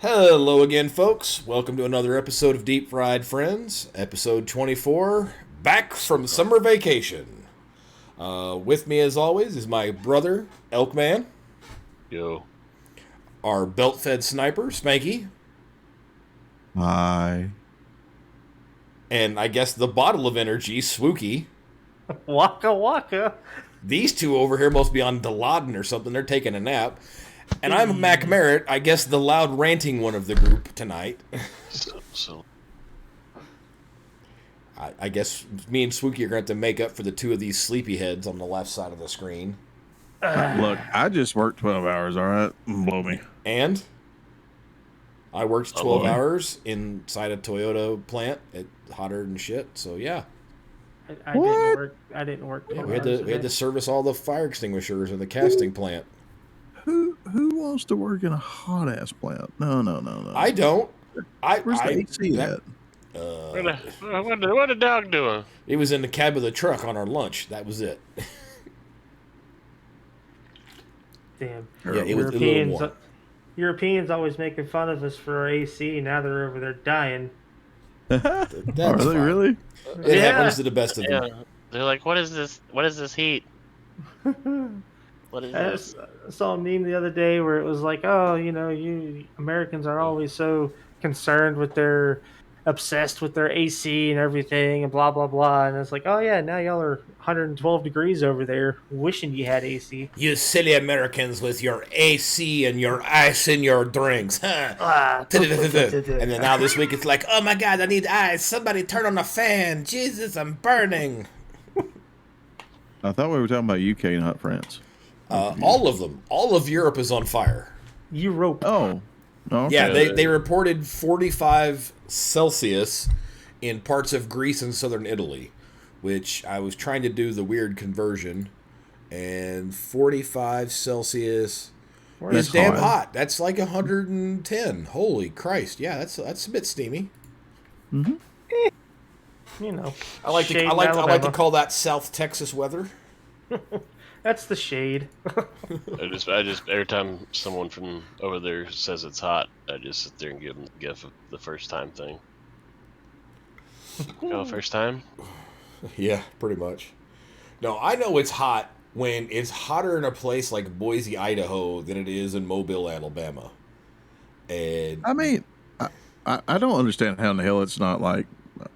Hello again, folks. Welcome to another episode of Deep Fried Friends, episode 24, back from summer vacation. With me, as always, is my brother, Elkman, Yo. our belt-fed sniper, Spanky, Hi. and I guess the bottle of energy, Swooky. Waka waka. These two over here must be on Dilaudid or something. They're taking a nap. And I'm Mac Merritt, I guess the loud ranting one of the group tonight. So I guess me and Swooky are going to have to make up for the two of these sleepyheads on the left side of the screen. Look, I just worked 12 hours, all right? Blow me. And I worked 12 boy. hours inside a Toyota plant. It's hotter than shit, so yeah. I didn't work. I didn't work. Yeah, 12 we had hours to a we had day. to service all the fire extinguishers in the casting plant. Who wants to work in a hot ass plant? No. I don't. Where's the AC that- at? what the dog doing? It was in the cab of the truck on our lunch. That was it. Damn. Yeah, it was a little Europeans. warm. Europeans always making fun of us for our AC. Now they're over there dying. Are That's they fine. really? It Yeah. happens to the best of them. Yeah. They're like, what is this? What is this heat? What is this? I saw a meme the other day where it was like, oh, you Americans are always so concerned with obsessed with their AC and everything and blah, blah, blah. And it's like, oh, yeah, now y'all are 112 degrees over there wishing you had AC. You silly Americans with your AC and your ice in your drinks. Huh? Ah, And then now this week it's like, oh my god, I need ice. Somebody turn on the fan. Jesus, I'm burning. I thought we were talking about UK, not France. All of them. All of Europe is on fire. Europe. Oh. Okay. Yeah, they reported 45 Celsius in parts of Greece and southern Italy, which I was trying to do the weird conversion, and 45 Celsius is That's damn hot. hot. That's like 110. Holy Christ! Yeah, that's a bit steamy. You I like shade to I like to Alabama. call that South Texas weather. That's the shade. I just every time someone from over there says it's hot, I just sit there and give them the gift of the first time thing. Oh, first time? Yeah, pretty much. No, I know it's hot when it's hotter in a place like Boise, Idaho than it is in Mobile, Alabama. And I mean, I don't understand how in the hell it's not like,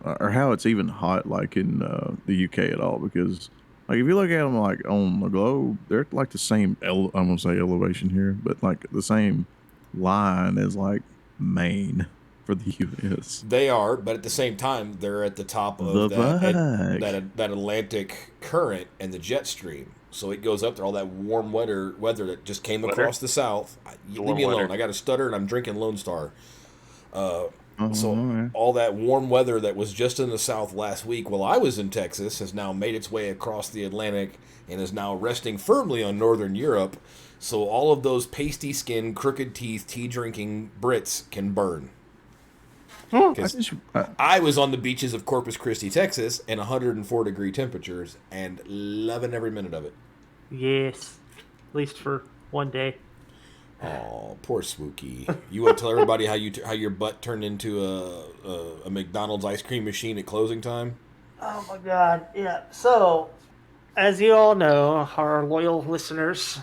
or how it's even hot like in the UK at all, because like if you look at them like on the globe, they're like the same, I'm going to say elevation here, but like the same line as like Maine for the US. they are, but at the same time, they're at the top of The that, flag. that Atlantic current and the jet stream. So it goes up there, all that warm weather that just came Weather? across the south. Leave Warm me alone. weather. I got a stutter and I'm drinking Lone Star. So okay. all that warm weather that was just in the south last week while I was in Texas has now made its way across the Atlantic and is now resting firmly on northern Europe. So all of those pasty skin, crooked teeth, tea drinking Brits can burn. I 'Cause just, I was on the beaches of Corpus Christi, Texas, in 104-degree temperatures and loving every minute of it. Yes. At least for one day. Oh, poor Swooky. You want to tell everybody how how your butt turned into a McDonald's ice cream machine at closing time? Oh my god, yeah. So, as you all know, our loyal listeners,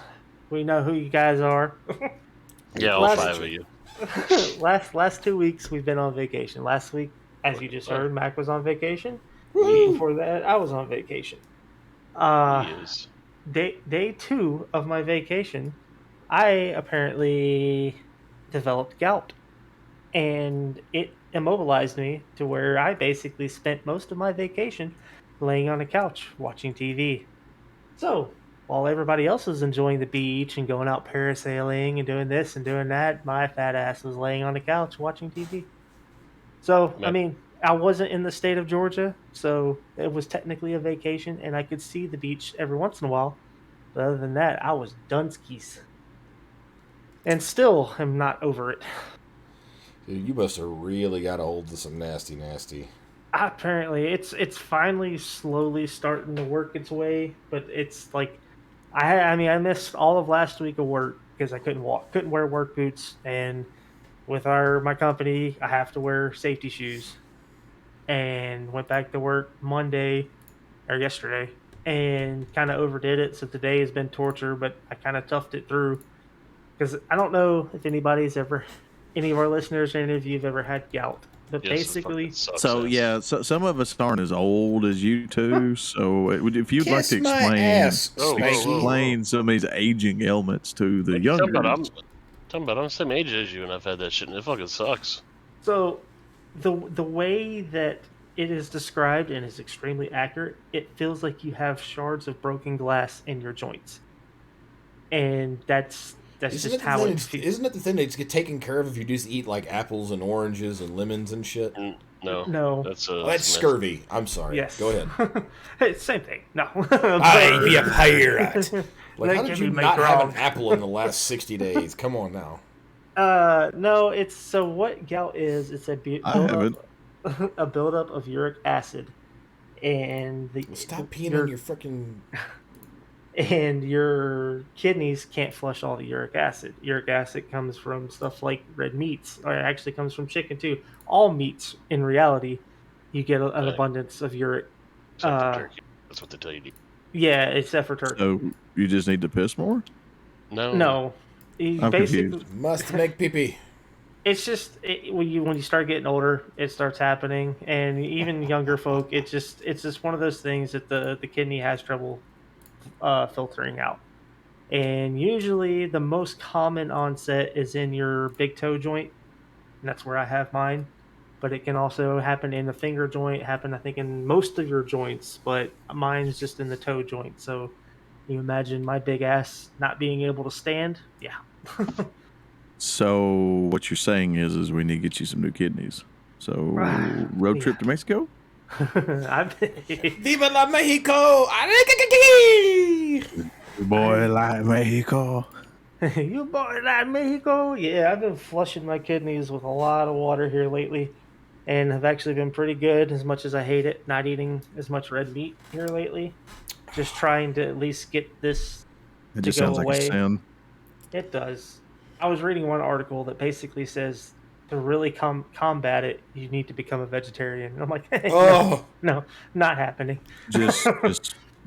we know who you guys are. Yeah, all Last- five of you. last 2 weeks we've been on vacation. Last week, as you just heard, Mac was on vacation. The week before that, I was on vacation. He is. Day 2 of my vacation, I apparently developed gout, and it immobilized me to where I basically spent most of my vacation laying on a couch watching TV. So, while everybody else was enjoying the beach and going out parasailing and doing this and doing that, my fat ass was laying on the couch watching TV. So, I Yep. mean, I wasn't in the state of Georgia, so it was technically a vacation, and I could see the beach every once in a while. But other than that, I was Dunskies. And still am not over it. Dude, you must have really got a hold of some nasty. Apparently, it's finally slowly starting to work its way, but it's like I mean I missed all of last week of work because I couldn't wear work boots, and with my company, I have to wear safety shoes, and went back to work Monday or yesterday, and kind of overdid it. So today has been torture, but I kind of toughed it through because I don't know if any of our listeners or any of you have ever had gout, but Yes, it fucking basically, sucks. So yeah, so some of us aren't as old as you two. So if you'd like to Kiss my ass, Whoa, whoa, whoa, Spanky. whoa. explain some of these aging ailments to the What you talking about? youngers. I'm the same age as you, and I've had that shit, and it fucking sucks. so the way that it is described and is extremely accurate, it feels like you have shards of broken glass in your joints, and that's Isn't just it the how thing? it feels. Isn't it the thing that get taken care of if you just eat like apples and oranges and lemons and shit? No, No. that's Oh, that's a mess. scurvy. I'm sorry. Yes. Go ahead. Hey, same thing. No. I be a pirate. Like, That how can did be you made not have an wrong. apple in the last 60 days? Come on now. No, it's so what gout is, it's I haven't. a buildup of uric acid, and Well, stop peeing your in your freaking. and your kidneys can't flush all the uric acid. Uric acid comes from stuff like red meats, or it actually comes from chicken too. All meats, in reality, you get an abundance of uric. Except for turkey. That's what they tell you to eat. Yeah, except for turkey. So you just need to piss more. No. No, you I'm basically confused. Must make pee pee. it's just when you start getting older, it starts happening, and even younger folk, it's just one of those things that the kidney has trouble filtering out. And usually, the most common onset is in your big toe joint, and that's where I have mine. But it can also happen in the finger joint, happen I think in most of your joints, but mine's just in the toe joint. So you imagine my big ass not being able to stand? Yeah. So what you're saying is we need to get you some new kidneys. So road trip to Mexico. I've Viva la Mexico! Boy, like Mexico. You boy like Mexico? Yeah, I've been flushing my kidneys with a lot of water here lately, and have actually been pretty good. As much as I hate it, not eating as much red meat here lately, just trying to at least get this It to just go sounds like a away. sin. It does. I was reading one article that basically says to really combat it, you need to become a vegetarian. And I'm like, no, Oh, no, not happening.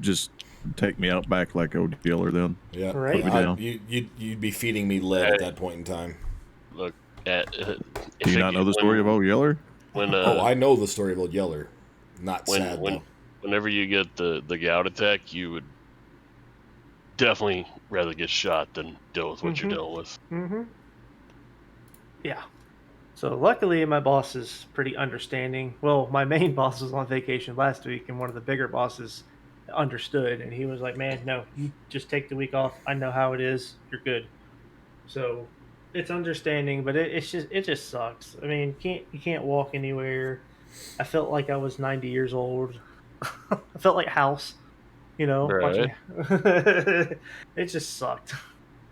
Just take me out back like old Yeller then. yeah. Right? me down. You'd be feeding me lead at that point in time. Look at. Do you not know the story of old Yeller? When Oh, I know the story of Old Yeller. Not sad though. whenever you get the gout attack, you would definitely rather get shot than deal with what you're dealing with. Mm-hmm. Yeah. So luckily, my boss is pretty understanding. Well, my main boss was on vacation last week, and one of the bigger bosses understood, and he was like, "Man, no, you just take the week off. I know how it is. You're good." So it's understanding, but it just sucks. I mean, you can't walk anywhere. I felt like I was 90 years old. I felt like House, Right. watching. It just sucked.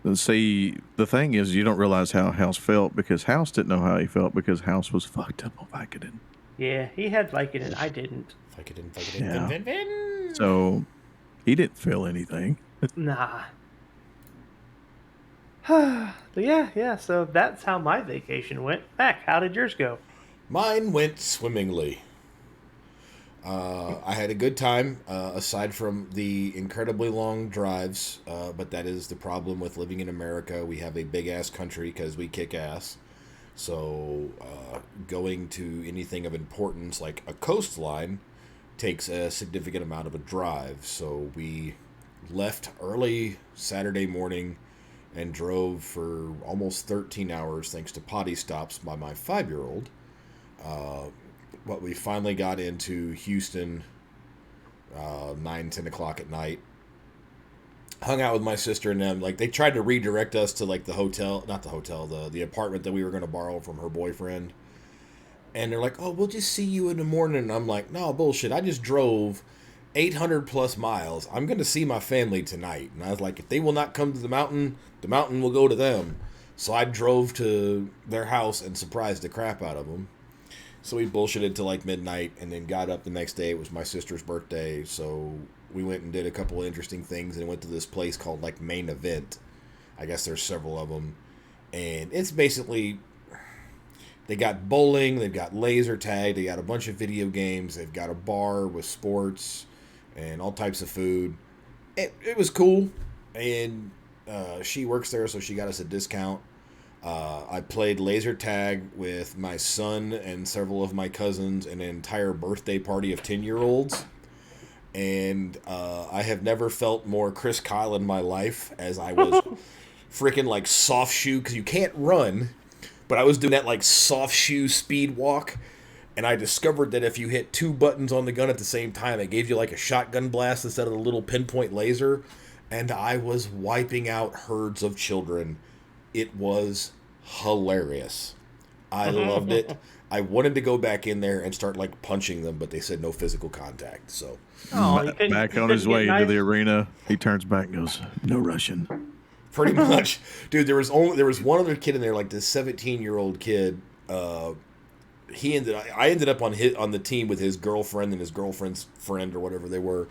And see, the thing is, you don't realize how House felt because House didn't know how he felt because House was fucked up on Vicodin. Yeah, he had Vicodin. I didn't. Yeah. Yeah. So he didn't feel anything. Nah. But yeah. So that's how my vacation went. Mac, how did yours go? Mine went swimmingly. I had a good time, aside from the incredibly long drives. But that is the problem with living in America. We have a big ass country because we kick ass. So going to anything of importance like a coastline takes a significant amount of a drive. So we left early Saturday morning and drove for almost 13 hours thanks to potty stops by my 5-year-old. But we finally got into Houston 9-10 o'clock at night. Hung out with my sister and them. Like, they tried to redirect us to, like, the hotel. Not the hotel, the apartment that we were going to borrow from her boyfriend. And they're like, oh, we'll just see you in the morning. And I'm like, no, bullshit. I just drove 800 plus miles. I'm going to see my family tonight. And I was like, if they will not come to the mountain will go to them. So I drove to their house and surprised the crap out of them. So we bullshitted till like midnight and then got up the next day. It was my sister's birthday. So we went and did a couple of interesting things and went to this place called like Main Event. I guess there's several of them. And it's basically, They got bowling, they've got laser tag, they got a bunch of video games, they've got a bar with sports and all types of food. It was cool, and she works there, so she got us a discount. I played laser tag with my son and several of my cousins and an entire birthday party of 10-year-olds. And I have never felt more Chris Kyle in my life, as I was freaking like soft shoe, because you can't run, but I was doing that like soft shoe speed walk. And I discovered that if you hit 2 buttons on the gun at the same time, it gave you like a shotgun blast instead of the little pinpoint laser. And I was wiping out herds of children. It was hilarious. I loved it. I wanted to go back in there and start like punching them, but they said no physical contact. So back on his way into the arena, he turns back and goes, "No Russian." Pretty much, dude. There was one other kid in there, like this 17-year-old kid. I ended up on the team with his girlfriend and his girlfriend's friend or whatever they were.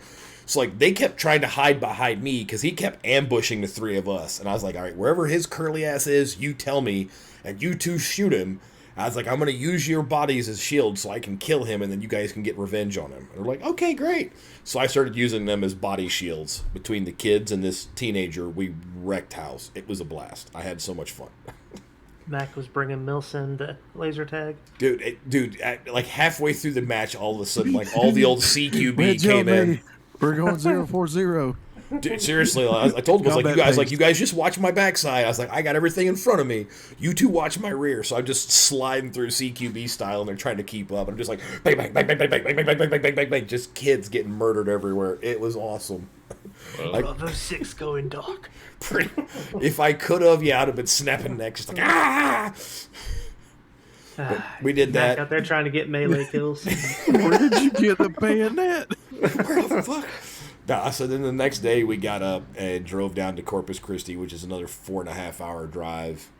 So like they kept trying to hide behind me because he kept ambushing the 3 of us, and I was like, all right, wherever his curly ass is, you tell me, and you 2 shoot him. I was like, I'm gonna use your bodies as shields so I can kill him, and then you guys can get revenge on him. And they're like, okay, great. So I started using them as body shields between the kids and this teenager. We wrecked house. It was a blast. I had so much fun. Mac was bringing Milson the laser tag. Dude, like halfway through the match, all of a sudden, like all the old CQB Red came in. baby. We're going 0-4-0. Dude, seriously, I told him, I was like, you guys just watch my backside. I was like, I got everything in front of me. You 2 watch my rear. So I'm just sliding through CQB style, and they're trying to keep up. I'm just like, bang, bang, bang, bang, bang, bang, bang, bang, bang, bang, bang, bang, bang. Just kids getting murdered everywhere. It was awesome. Like, Bravo 6 going dark. If I could have, yeah, I'd have been snapping necks, just like, ah! But we did that. Mac out there trying to get melee kills. Where did you get the bayonet? Where the fuck? Nah, so then the next day we got up and drove down to Corpus Christi, which is another 4.5-hour drive.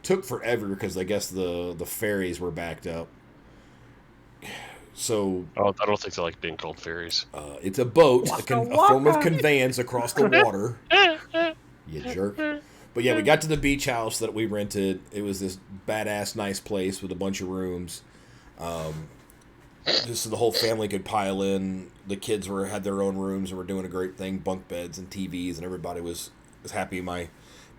Took forever because I guess the ferries were backed up. So I don't think they like being called ferries. it's a boat, a form of conveyance across the water. You jerk. But yeah, we got to the beach house that we rented. It was this badass nice place with a bunch of rooms. Just so the whole family could pile in. The kids had their own rooms and were doing a great thing, bunk beds and TVs, and everybody was happy. My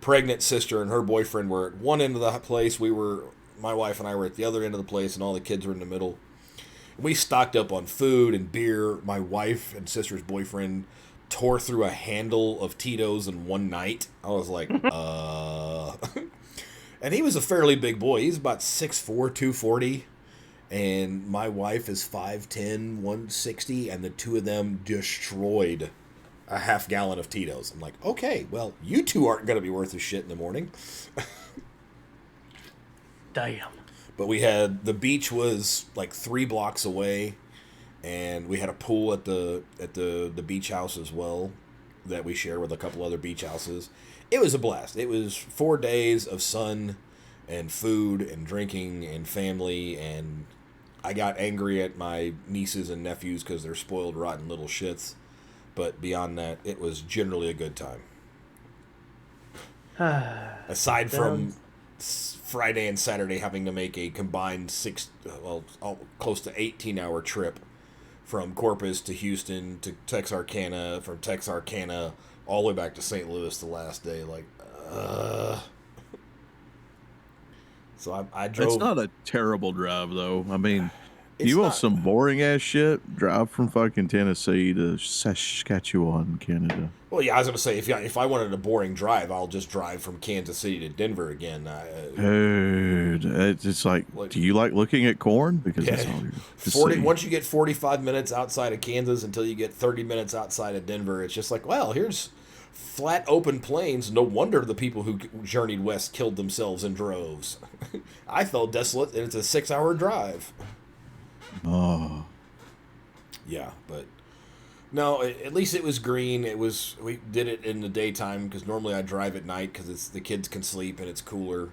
pregnant sister and her boyfriend were at one end of the place. My wife and I were at the other end of the place, and all the kids were in the middle. We stocked up on food and beer. My wife and sister's boyfriend tore through a handle of Tito's in one night. I was like, And he was a fairly big boy. He's about 6'4", 240. And my wife is 5'10", 160. And the 2 of them destroyed a half gallon of Tito's. I'm like, okay, well, you 2 aren't going to be worth a shit in the morning. Damn. But the beach was like 3 blocks away. And we had a pool at the beach house as well that we share with a couple other beach houses. It was a blast. It was 4 days of sun and food and drinking and family, and I got angry at my nieces and nephews because they're spoiled, rotten little shits. But beyond that, it was generally a good time. Aside from Friday and Saturday having to make a combined close to 18-hour trip from Corpus to Houston to Texarkana, from Texarkana all the way back to St. Louis the last day. So I drove. It's not a terrible drive, though. I mean, It's you want not. some boring ass shit? Drive from fucking Tennessee to Saskatchewan, Canada. Well, yeah, I was gonna say if I wanted a boring drive, I'll just drive from Kansas City to Denver again. Dude, it's like, do you like looking at corn? Because that's all you're Once you get 45 minutes outside of Kansas until you get 30 minutes outside of Denver, it's just like, well, here's flat open plains. No wonder the people who journeyed west killed themselves in droves. I felt desolate, and it's a 6-hour drive. Oh. Yeah, but no, at least it was green. We did it in the daytime because normally I drive at night because the kids can sleep and it's cooler.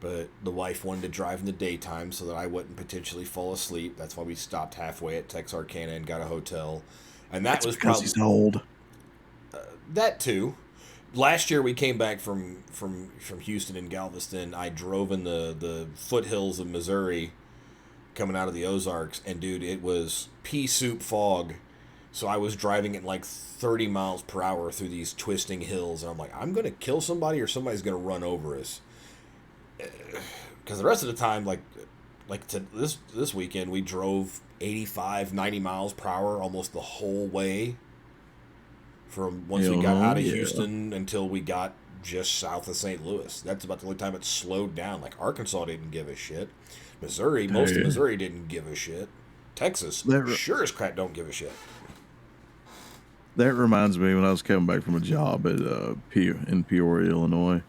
But the wife wanted to drive in the daytime so that I wouldn't potentially fall asleep. That's why we stopped halfway at Texarkana and got a hotel. And that's because probably he's old. That too. last year we came back from Houston and Galveston. I drove in the foothills of Missouri, coming out of the Ozarks, and dude, it was pea soup fog. So I was driving at like 30 miles per hour through these twisting hills, and I'm like, I'm gonna kill somebody or somebody's gonna run over us. Because the rest of the time, this weekend, we drove 85, 90 miles per hour almost the whole way from once we got out of Houston until we got just south of St. Louis. That's about the only time it slowed down. Like, Arkansas didn't give a shit. Missouri, most of Missouri didn't give a shit. Texas, sure as crap don't give a shit. That reminds me when I was coming back from a job at in Peoria, Illinois.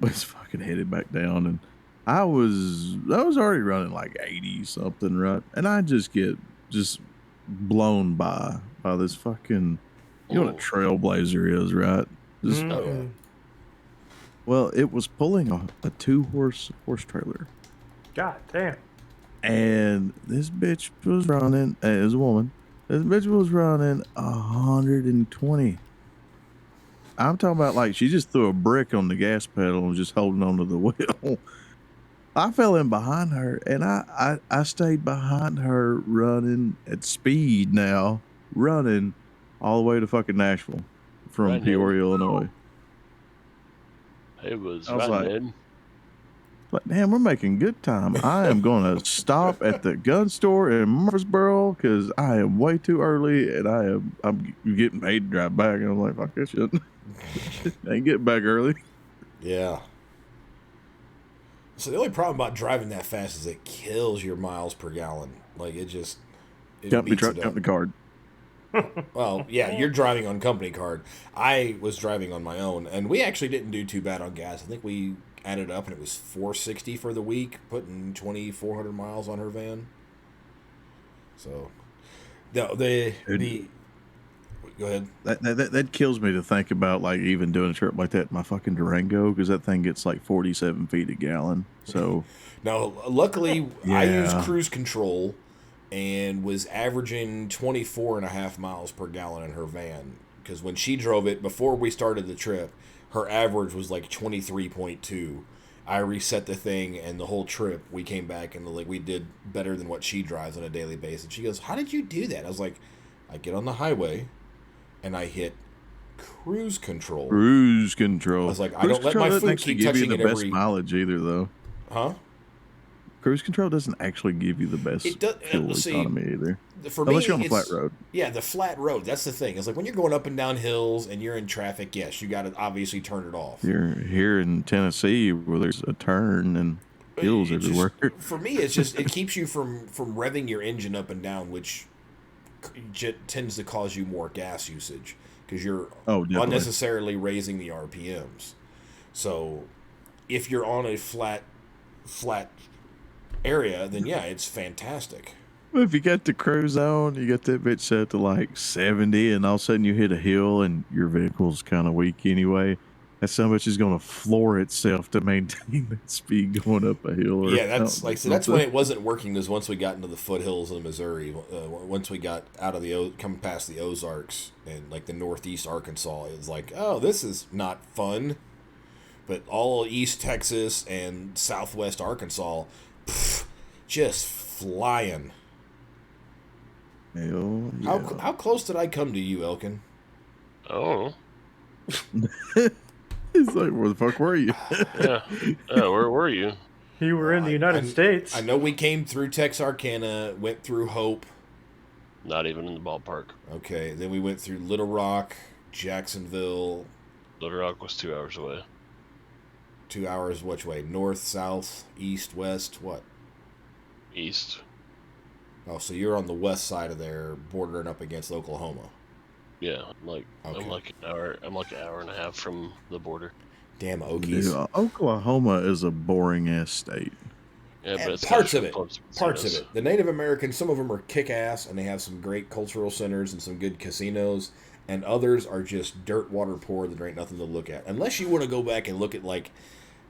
Was fucking headed back down, and I was already running like 80 something, right? And I just get blown by this fucking, you know what a trailblazer is, right? Well, it was pulling a 2-horse trailer. God damn. And this bitch was running, it was a woman. This bitch was running 120. I'm talking about like she just threw a brick on the gas pedal and was just holding onto the wheel. I fell in behind her, and I stayed behind her running at speed now, running all the way to fucking Nashville from Peoria, Illinois. It was I was running. Like, damn, we're making good time. I am going to stop at the gun store in Murfreesboro because I am way too early, and I'm getting paid to drive back. And I'm like, fuck this shit. I ain't getting back early. Yeah. So the only problem about driving that fast is it kills your miles per gallon. Like, it Company truck, company card. Well, yeah, you're driving on company card. I was driving on my own, and we actually didn't do too bad on gas. I think we added up, and it was $4.60 for the week, putting 2,400 miles on her van. So, the go ahead. That kills me to think about, like, even doing a trip like that in my fucking Durango, because that thing gets like 47 feet a gallon. So now, luckily, I use cruise control and was averaging 24.5 miles per gallon in her van, because when she drove it before we started the trip, her average was like 23.2. I reset the thing, and the whole trip we came back and like we did better than what she drives on a daily basis. She goes, "How did you do that?" I was like, "I get on the highway, and I hit cruise control." Cruise control. I was like, I don't let my foot keep touching it every mileage either, though. Huh? Cruise control doesn't actually give you the best fuel economy either. For Unless me, you're on a flat road. Yeah, the flat road. That's the thing. It's like when you're going up and down hills and you're in traffic, yes, you got to obviously turn it off. You're here in Tennessee where there's a turn and hills everywhere. For me, it's just, it keeps you from revving your engine up and down, which tends to cause you more gas usage because you're unnecessarily raising the RPMs. So if you're on a flat area, then yeah, it's fantastic. If you got the cruise on, you got that bitch set to like 70, and all of a sudden you hit a hill and your vehicle's kind of weak anyway, that son of a bitch is going to floor itself to maintain that speed going up a hill. Yeah, that's like, so that's when it wasn't working, is once we got into the foothills of Missouri, once we got out of coming past the Ozarks and like the northeast Arkansas, it was like, oh, this is not fun. But all East Texas and southwest Arkansas, just flying. Hell yeah. How close did I come to you, Elkin? Oh. It's like, where the fuck were you? Yeah. Where were you? You were in the United States. I know we came through Texarkana, went through Hope. Not even in the ballpark. Okay, then we went through Little Rock, Jacksonville. Little Rock was 2 hours away. 2 hours which way? North, south, east, west, what? East. Oh, so you're on the west side of there, bordering up against Oklahoma. Yeah, I'm like an hour and a half from the border. Damn Okies. Dude, Oklahoma is a boring ass state. Yeah, but it's parts of it. The Native Americans, some of them are kick-ass, and they have some great cultural centers and some good casinos, and others are just dirt water poor that there ain't nothing to look at. Unless you want to go back and look at, like,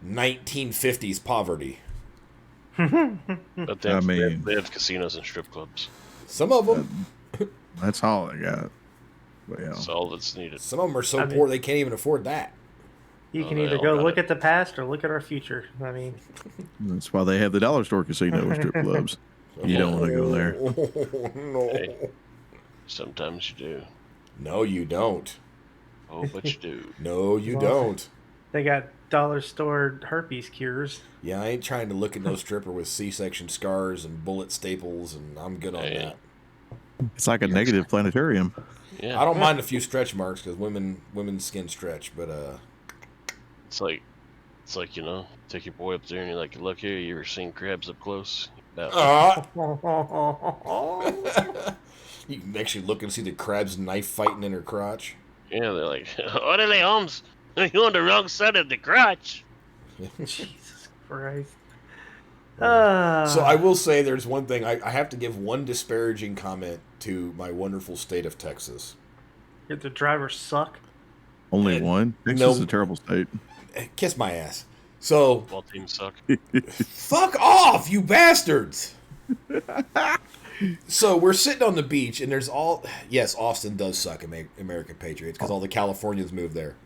1950s poverty. But they have casinos and strip clubs. Some of them. That's all I got. But yeah, That's all that's needed. Some of them are so I mean- poor they can't even afford that. You Oh, can they either all go got look it. at the past or look at our future. I mean, that's why they have the dollar store casino with strip clubs. You don't want to go there. Oh, no. Hey. Sometimes you do. No, you don't. Oh, but you do. No, you Well, don't. they got dollar store herpes cures. Yeah, I ain't trying to look at no stripper with C-section scars and bullet staples, and I'm good on Hey. that. It's like a negative planetarium. Yeah. I don't mind a few stretch marks because women's skin stretch, but It's like, take your boy up there and you're like, look here, you ever seen crabs up close? About you can actually look and see the crab's knife fighting in her crotch. Yeah, they're like, orderly Holmes, you're on the wrong side of the crotch. Jesus Christ. So I will say there's one thing, I have to give one disparaging comment to my wonderful state of Texas. The drivers suck. Only And one. Texas no- is a terrible state. Kiss my ass. So, Football teams suck. fuck off, you bastards! So we're sitting on the beach, and there's yes, Austin does suck, American Patriots, because all the Californians moved there.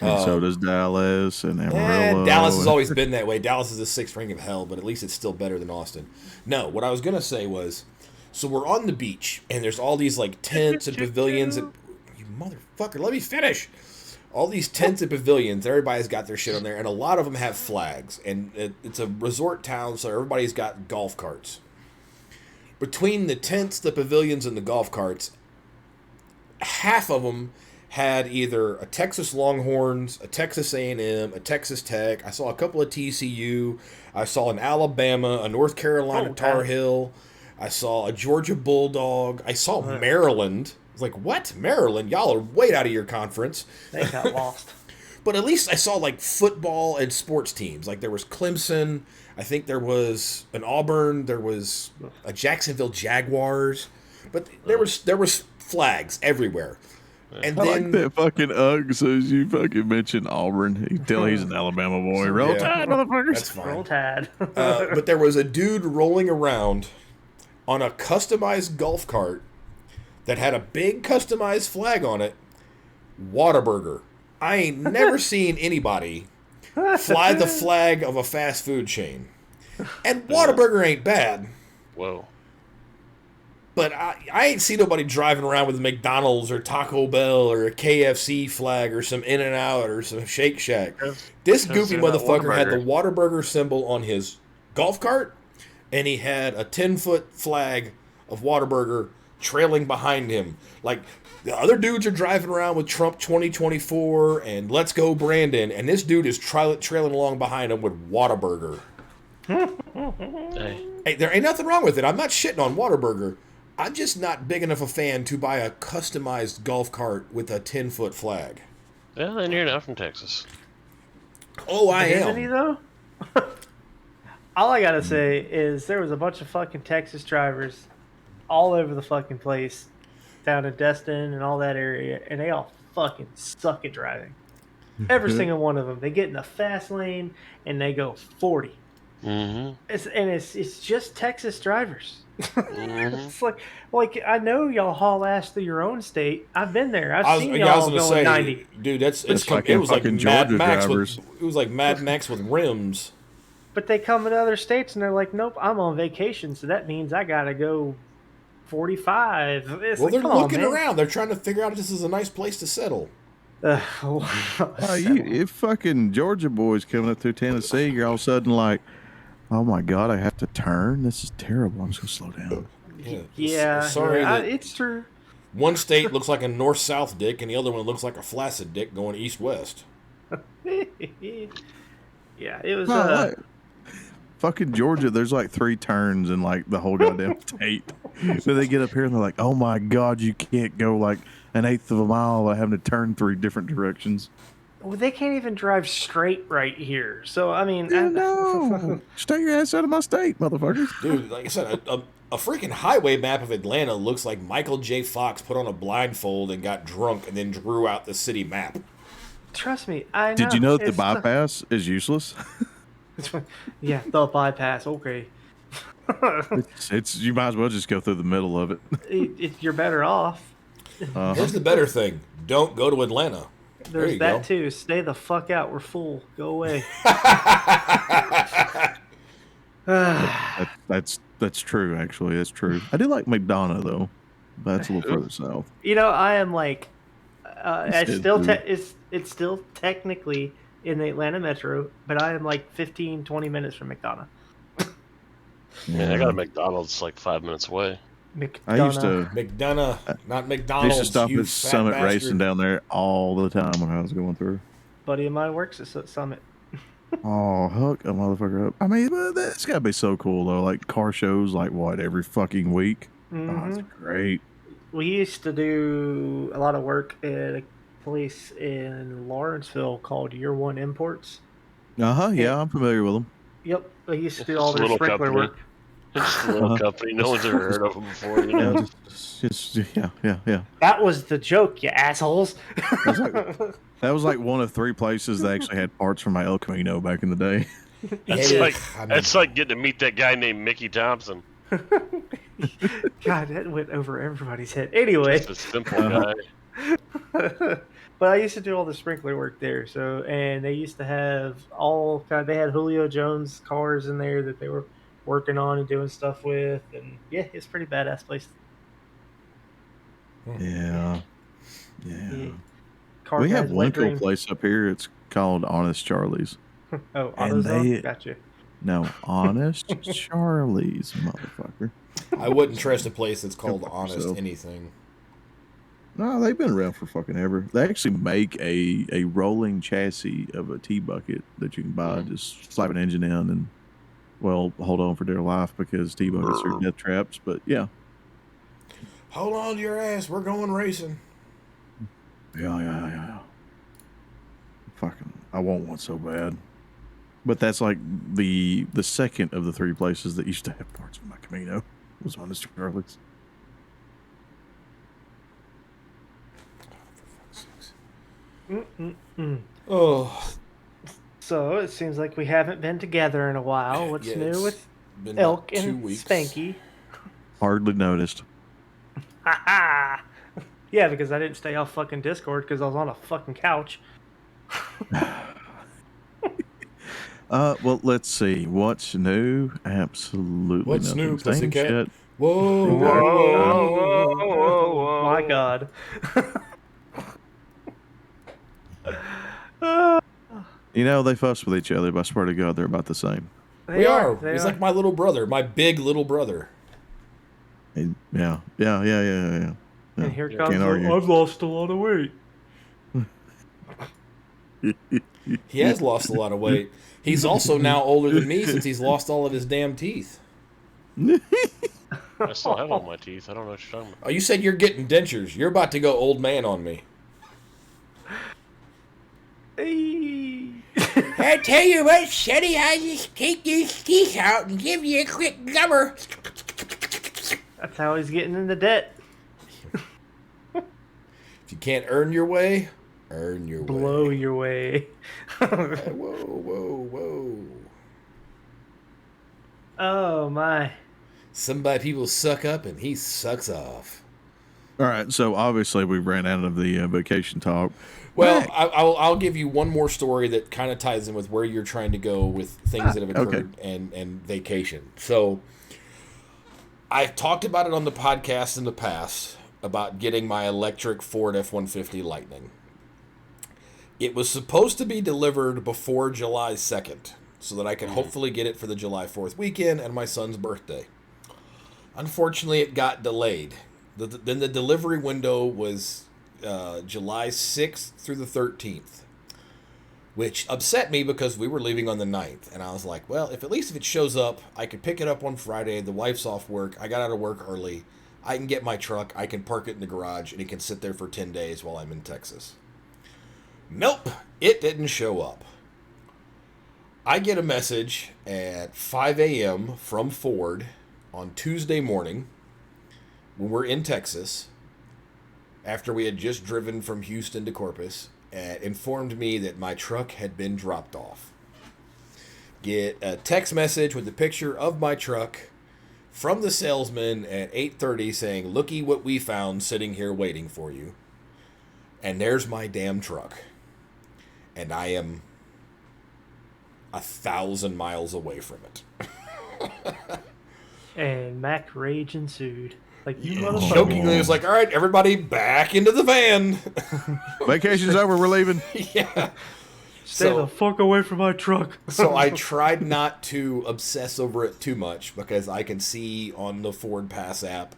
And so does Dallas and Amarillo. Dallas has always been that way. Dallas is the sixth ring of hell, but at least it's still better than Austin. No, what I was going to say was, so we're on the beach, and there's all these like tents and pavilions. And, you motherfucker, let me finish. All these tents and pavilions, everybody's got their shit on there, and a lot of them have flags. And it's a resort town, so everybody's got golf carts. Between the tents, the pavilions, and the golf carts, half of them had either a Texas Longhorns, a Texas A&M, a Texas Tech. I saw a couple of TCU. I saw an Alabama, a North Carolina Tar Heel. I saw a Georgia Bulldog. I saw Maryland. I was like, what? Maryland? Y'all are way out of your conference. They got lost. But at least I saw like football and sports teams. Like there was Clemson. I think there was an Auburn. There was a Jacksonville Jaguars. But there was flags everywhere. And I then like that fucking Ugg says you fucking mentioned Auburn. You can tell he's an Alabama boy. Roll Yeah. Tide, motherfuckers. that's fine. Roll Tide. But there was a dude rolling around on a customized golf cart that had a big customized flag on it. Whataburger. I ain't never seen anybody fly the flag of a fast food chain. And Whataburger ain't bad. Whoa. But I ain't seen nobody driving around with a McDonald's or Taco Bell or a KFC flag or some In-N-Out or some Shake Shack. This goofy they're not motherfucker had the Whataburger. Whataburger symbol on his golf cart, and he had a 10-foot flag of Whataburger trailing behind him. Like, the other dudes are driving around with Trump 2024 and Let's Go Brandon, and this dude is trailing along behind him with Whataburger. Hey, Hey, there ain't nothing wrong with it. I'm not shitting on Whataburger. I'm just not big enough a fan to buy a customized golf cart with a 10-foot flag. well, then you're not from Texas. Oh, I Isn't he am. though? All I gotta say is there was a bunch of fucking Texas drivers all over the fucking place, down in Destin and all that area, and they all fucking suck at driving. Every single one of them. They get in the fast lane and they go 40. Mm-hmm. It's just Texas drivers. Mm-hmm. It's like I know y'all haul ass through your own state. I've been there. I've seen I was y'all gonna going say, 90. dude, It's it fucking was like fucking Mad Georgia Max drivers. with it was like Mad Max with rims. But they come in other states and they're like, nope, I'm on vacation, so that means I gotta go 45. It's Well, like, they're come on, looking man. around. They're trying to figure out if this is a nice place to settle. If fucking Georgia boys coming up through Tennessee, you're all of a sudden like, oh my God, I have to turn? This is terrible. I'm just going to slow down. Yeah, Sorry yeah, that it's true. one state looks like a north-south dick and the other one looks like a flaccid dick going east-west. Yeah, it was. Fucking Georgia, there's like 3 turns in like the whole goddamn state. So they get up here and they're like, oh my God, you can't go like an eighth of a mile by having to turn 3 different directions. Well, they can't even drive straight right here. So I mean, No, stay your ass out of my state, motherfuckers. Dude, like I said, a freaking highway map of Atlanta looks like Michael J. Fox put on a blindfold and got drunk and then drew out the city map. trust me, I know. Did you know that the It's bypass is useless? yeah, the bypass. Okay, It's you might as well just go through the middle of it. you're better off. Here's the better thing: don't go to Atlanta. There There's you that go. too. Stay the fuck out. We're full. Go away. That's true. Actually, that's true. I do like McDonough though. That's a little Who? further south. I am like, It's it's still good. it's still technically in the Atlanta metro, but I am like 15, 20 minutes from McDonough. Man, I got a McDonald's like 5 minutes away. I used McDonough. to. McDonough, not I used to McDonald's. stop You at fat Summit bastard. Racing down there all the time when I was going through. Buddy of mine works at Summit. Oh, hook a motherfucker up. I mean, but that's gotta be so cool though. Like car shows, like what, every fucking week? Oh, that's great. We used to do a lot of work at a place in Lawrenceville called Year One Imports. Yeah, I'm familiar with them. Yep, I used to do Just all a their little sprinkler company. work. Just a little company. No one's ever heard of them before, you know? Yeah. That was the joke, you assholes. That was like one of 3 places that actually had parts from my El Camino back in the day. It's Yeah, like I mean- it's like getting to meet that guy named Mickey Thompson. God, that went over everybody's head. Anyway, Just a simple guy. but I used to do all the sprinkler work there. So, and they used to have they had Julio Jones cars in there that they were working on and doing stuff with, and yeah, it's a pretty badass place. Yeah. Yeah. Car We guys, have one wet cool dream. place up here. It's called Honest Charlie's. Oh, and AutoZone? they- Gotcha. No, Honest Charlie's, motherfucker. I wouldn't trust a place that's called Go fuck Honest yourself. Anything. No, they've been around for fucking ever. They actually make a rolling chassis of a T-bucket that you can buy. Just slap an engine in and, well, hold on for dear life because T-buckets are death traps. But yeah. Hold on to your ass. We're going racing. Yeah. Fucking, I want one so bad. But that's like the second of the 3 places that used to have parts of my Camino was Honest Charlie's. Oh, So it seems like we haven't been together in a while. What's yeah, new it's with been Elk about 2 and weeks. Spanky? Hardly noticed. Ha ha! Yeah, because I didn't stay off fucking Discord because I was on a fucking couch. Well, let's see. What's new? Absolutely What's nothing. new, Same pussycat? shit. Whoa, Whoa, whoa. My God. You know, they fuss with each other, but I swear to God, they're about the same. We are. They He's are. like my little brother, my big little brother. Yeah. And here Can't comes, argue. I've lost a lot of weight. He has lost a lot of weight. He's also now older than me since he's lost all of his damn teeth. I still have all my teeth. I don't know what you're talking about. Oh, you said you're getting dentures. You're about to go old man on me. I tell you what, Sonny, I just take these teeth out and give you a quick gummer. That's how he's getting into debt. If you can't earn your way, earn your Blow way. your way. Whoa. Oh my. People suck up and he sucks off. All right, so obviously we ran out of the vacation talk. Well, Back. I'll give you one more story that kind of ties in with where you're trying to go with things that have occurred and vacation. So I've talked about it on the podcast in the past about getting my electric Ford F-150 Lightning. It was supposed to be delivered before July 2nd so that I could hopefully get it for the July 4th weekend and my son's birthday. Unfortunately, it got delayed. Then the delivery window was July 6th through the 13th, which upset me because we were leaving on the 9th. And I was like, well, if it shows up, I could pick it up on Friday. The wife's off work. I got out of work early. I can get my truck. I can park it in the garage, and it can sit there for 10 days while I'm in Texas. Nope, it didn't show up. I get a message at 5 a.m. from Ford on Tuesday morning when we're in Texas, after we had just driven from Houston to Corpus, informed me that my truck had been dropped off. Get a text message with a picture of my truck from the salesman at 8:30 saying, "Looky what we found sitting here waiting for you." And there's my damn truck. And I am 1,000 miles away from it. And Mac rage ensued. Like, you Yeah, motherfucker. jokingly, it was like, "All right, everybody back into the van." Vacation's over. We're leaving. Yeah. Stay the fuck away from my truck. So I tried not to obsess over it too much because I can see on the Ford Pass app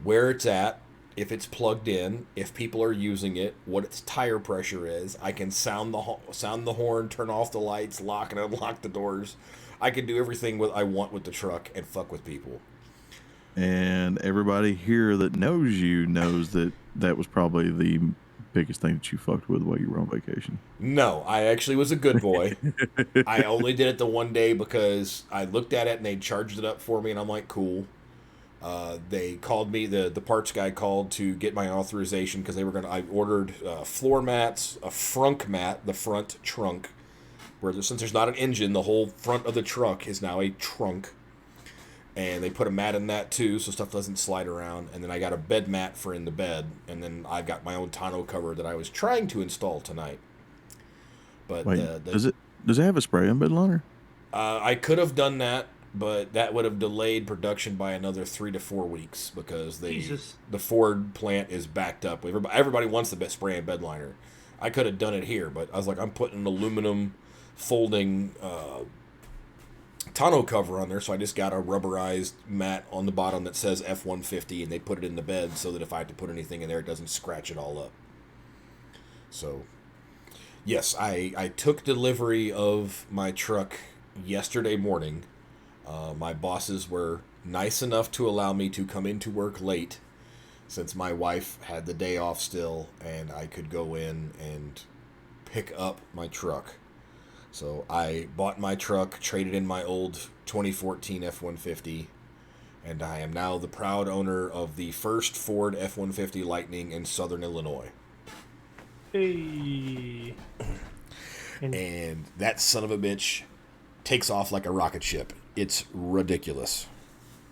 where it's at, if it's plugged in, if people are using it, what its tire pressure is. I can sound the horn, turn off the lights, lock and unlock the doors. I can do everything I want with the truck and fuck with people. And everybody here that knows you knows that that was probably the biggest thing that you fucked with while you were on vacation. No, I actually was a good boy. I only did it the one day because I looked at it and they charged it up for me, and I'm like, cool. They called me, the parts guy called to get my authorization because I ordered floor mats, a frunk mat, the front trunk, where since there's not an engine, the whole front of the truck is now a trunk. And they put a mat in that too, so stuff doesn't slide around. And then I got a bed mat for in the bed. And then I got my own tonneau cover that I was trying to install tonight. But wait, does it have a spray on bed liner? I could have done that, but that would have delayed production by another 3 to 4 weeks because the Ford plant is backed up. Everybody wants the best spray and bed liner. I could have done it here, but I was like, I'm putting an aluminum folding tonneau cover on there, so I just got a rubberized mat on the bottom that says F-150, and they put it in the bed so that if I had to put anything in there, it doesn't scratch it all up. So, yes, I took delivery of my truck yesterday morning. My bosses were nice enough to allow me to come into work late since my wife had the day off still, and I could go in and pick up my truck. So I bought my truck, traded in my old 2014 F-150, and I am now the proud owner of the first Ford F-150 Lightning in Southern Illinois. Hey. And that son of a bitch takes off like a rocket ship. It's ridiculous.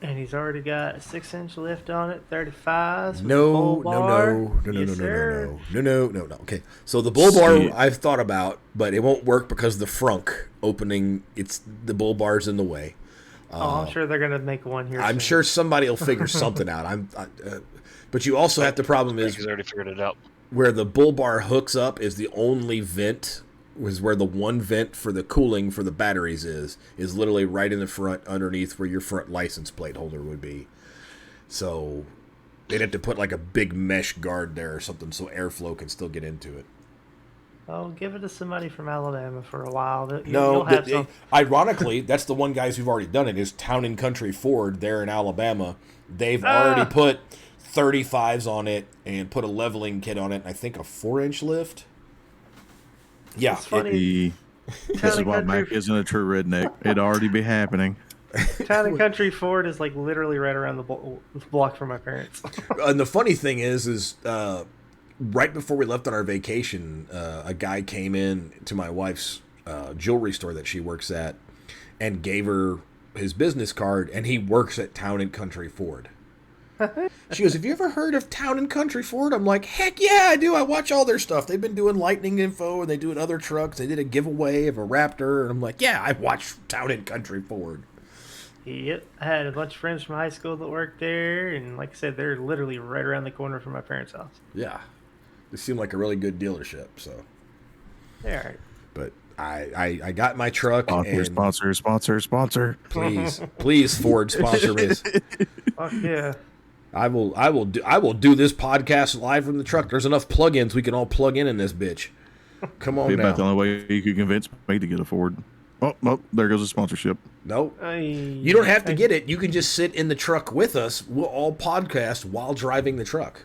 And he's already got a 6-inch lift on it, 35s. No. Okay, so the bull bar I've thought about, but it won't work because the frunk opening, the bull bar's in the way. I'm sure they're gonna make one here. I'm sure somebody will figure something out. But you also have the problem is he's already figured it out. Where the bull bar hooks up is the only vent. Was where the one vent for the cooling for the batteries is literally right in the front underneath where your front license plate holder would be. So they'd have to put like a big mesh guard there or something so airflow can still get into it. Oh, give it to somebody from Alabama for a while. Ironically, that's the one guys who've already done it is Town and Country Ford there in Alabama. They've already put 35s on it and put a leveling kit on it, and I think a 4-inch lift. Yeah, it's funny. This is why Mac isn't a true redneck. It'd already be happening. Town and Country Ford is like literally right around the block from my parents. And the funny thing is right before we left on our vacation, a guy came in to my wife's jewelry store that she works at and gave her his business card, and he works at Town and Country Ford. She goes, "Have you ever heard of Town and Country Ford?" I'm like, "Heck yeah, I do. I watch all their stuff. They've been doing Lightning info, and they do other trucks. They did a giveaway of a Raptor." And I'm like, "Yeah, I watch Town and Country Ford." Yep. I had a bunch of friends from high school that worked there, and like I said, they're literally right around the corner from my parents' house. Yeah. They seem like a really good dealership, so. They're all right. But I got my truck. Sponsor. Please, Ford, sponsor me. Fuck yeah. I will do this podcast live from the truck. There's enough plugins we can all plug in this bitch. Come on, be now. about the only way you could convince me to get a Ford. Oh, there goes a sponsorship. Nope. You don't have to get it. You can just sit in the truck with us. We'll all podcast while driving the truck.